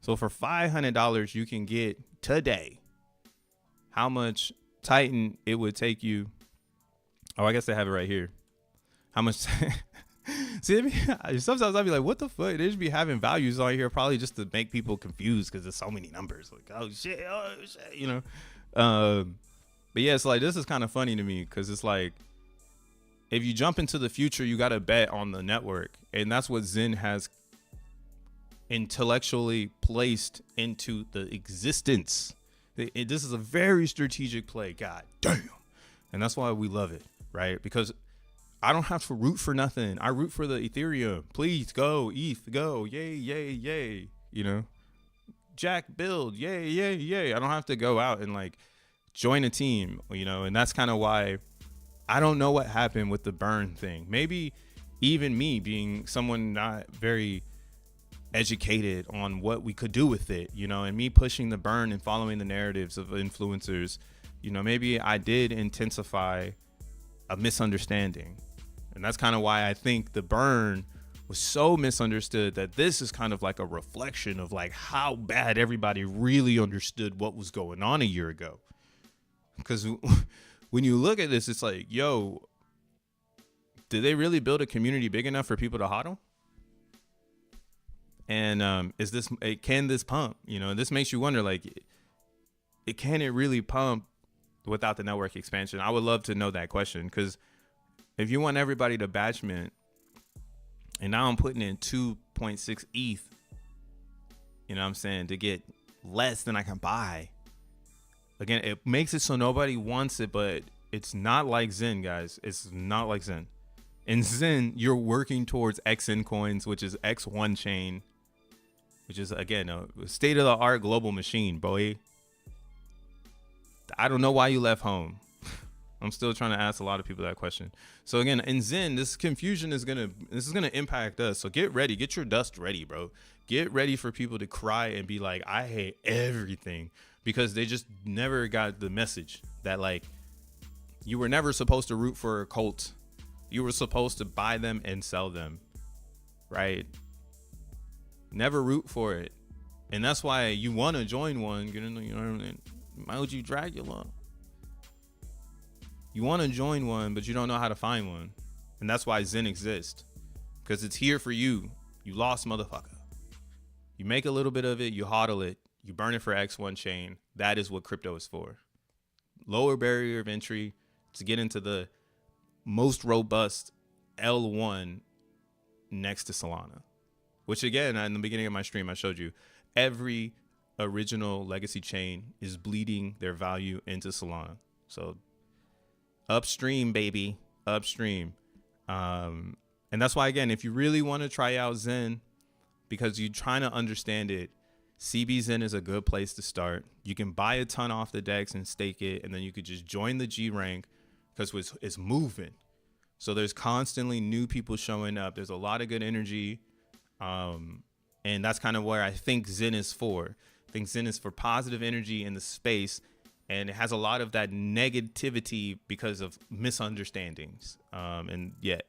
Speaker 1: So for $500, you can get today how much Titan it would take you. Oh, I guess they have it right here. How much? See, sometimes I'll be like, what the fuck? They should be having values on here probably just to make people confused because there's so many numbers. Like, oh shit, you know. But yeah, it's like, this is kind of funny to me because it's like, if you jump into the future, you got to bet on the network. And that's what XEN has intellectually placed into the existence. This is a very strategic play. God damn. And that's why we love it, right? Because I don't have to root for nothing. I root for the Ethereum. Please go, ETH, go. Yay, yay, yay. You know, Jack build. Yay, yay, yay. I don't have to go out and like join a team, you know, and that's kind of why I don't know what happened with the burn thing. Maybe even me being someone not very educated on what we could do with it, you know, and me pushing the burn and following the narratives of influencers, you know, maybe I did intensify a misunderstanding. And that's kind of why I think the burn was so misunderstood, that this is kind of like a reflection of like how bad everybody really understood what was going on a year ago. Because when you look at this, it's like, yo, did they really build a community big enough for people to hodl? And can this pump? You know, this makes you wonder, like, can it really pump without the network expansion? I would love to know that question, because if you want everybody to batch mint, and now I'm putting in 2.6 ETH, you know what I'm saying, to get less than I can buy. Again, it makes it so nobody wants it, but it's not like XEN, guys. It's not like XEN. In XEN, you're working towards XN coins, which is X1 chain, which is, again, a state-of-the-art global machine, boy. I don't know why you left home. I'm still trying to ask a lot of people that question. So again, in XEN, this confusion is gonna impact us. So get ready, get your dust ready, bro. Get ready for people to cry and be like, I hate everything, because they just never got the message that, like, you were never supposed to root for a cult. You were supposed to buy them and sell them, right? Never root for it. And that's why you want to join one. You know, EMOJI Dracula. You want to join one, but you don't know how to find one. And that's why XEN exists, because it's here for you. You lost motherfucker. You make a little bit of it, you hodl it, you burn it for X1 chain. That is what crypto is for. Lower barrier of entry to get into the most robust L1 next to Solana, which, again, in the beginning of my stream, I showed you every original legacy chain is bleeding their value into Solana. So upstream, baby, upstream. And that's why, again, if you really want to try out XEN, because you're trying to understand it, CBXEN is a good place to start. You can buy a ton off the DEX and stake it, and then you could just join the G rank, because it's moving. So there's constantly new people showing up. There's a lot of good energy. And that's kind of where I think XEN is for. I think XEN is for positive energy in the space. And it has a lot of that negativity because of misunderstandings. And yeah,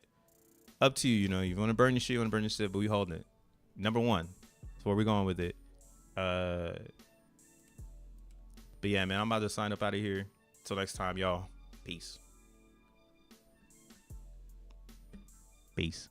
Speaker 1: up to you. You know, you want to burn your shit, but we holding it. Number one. That's where we're going with it. But yeah, man, I'm about to sign up out of here. Till next time, y'all. Peace. Peace.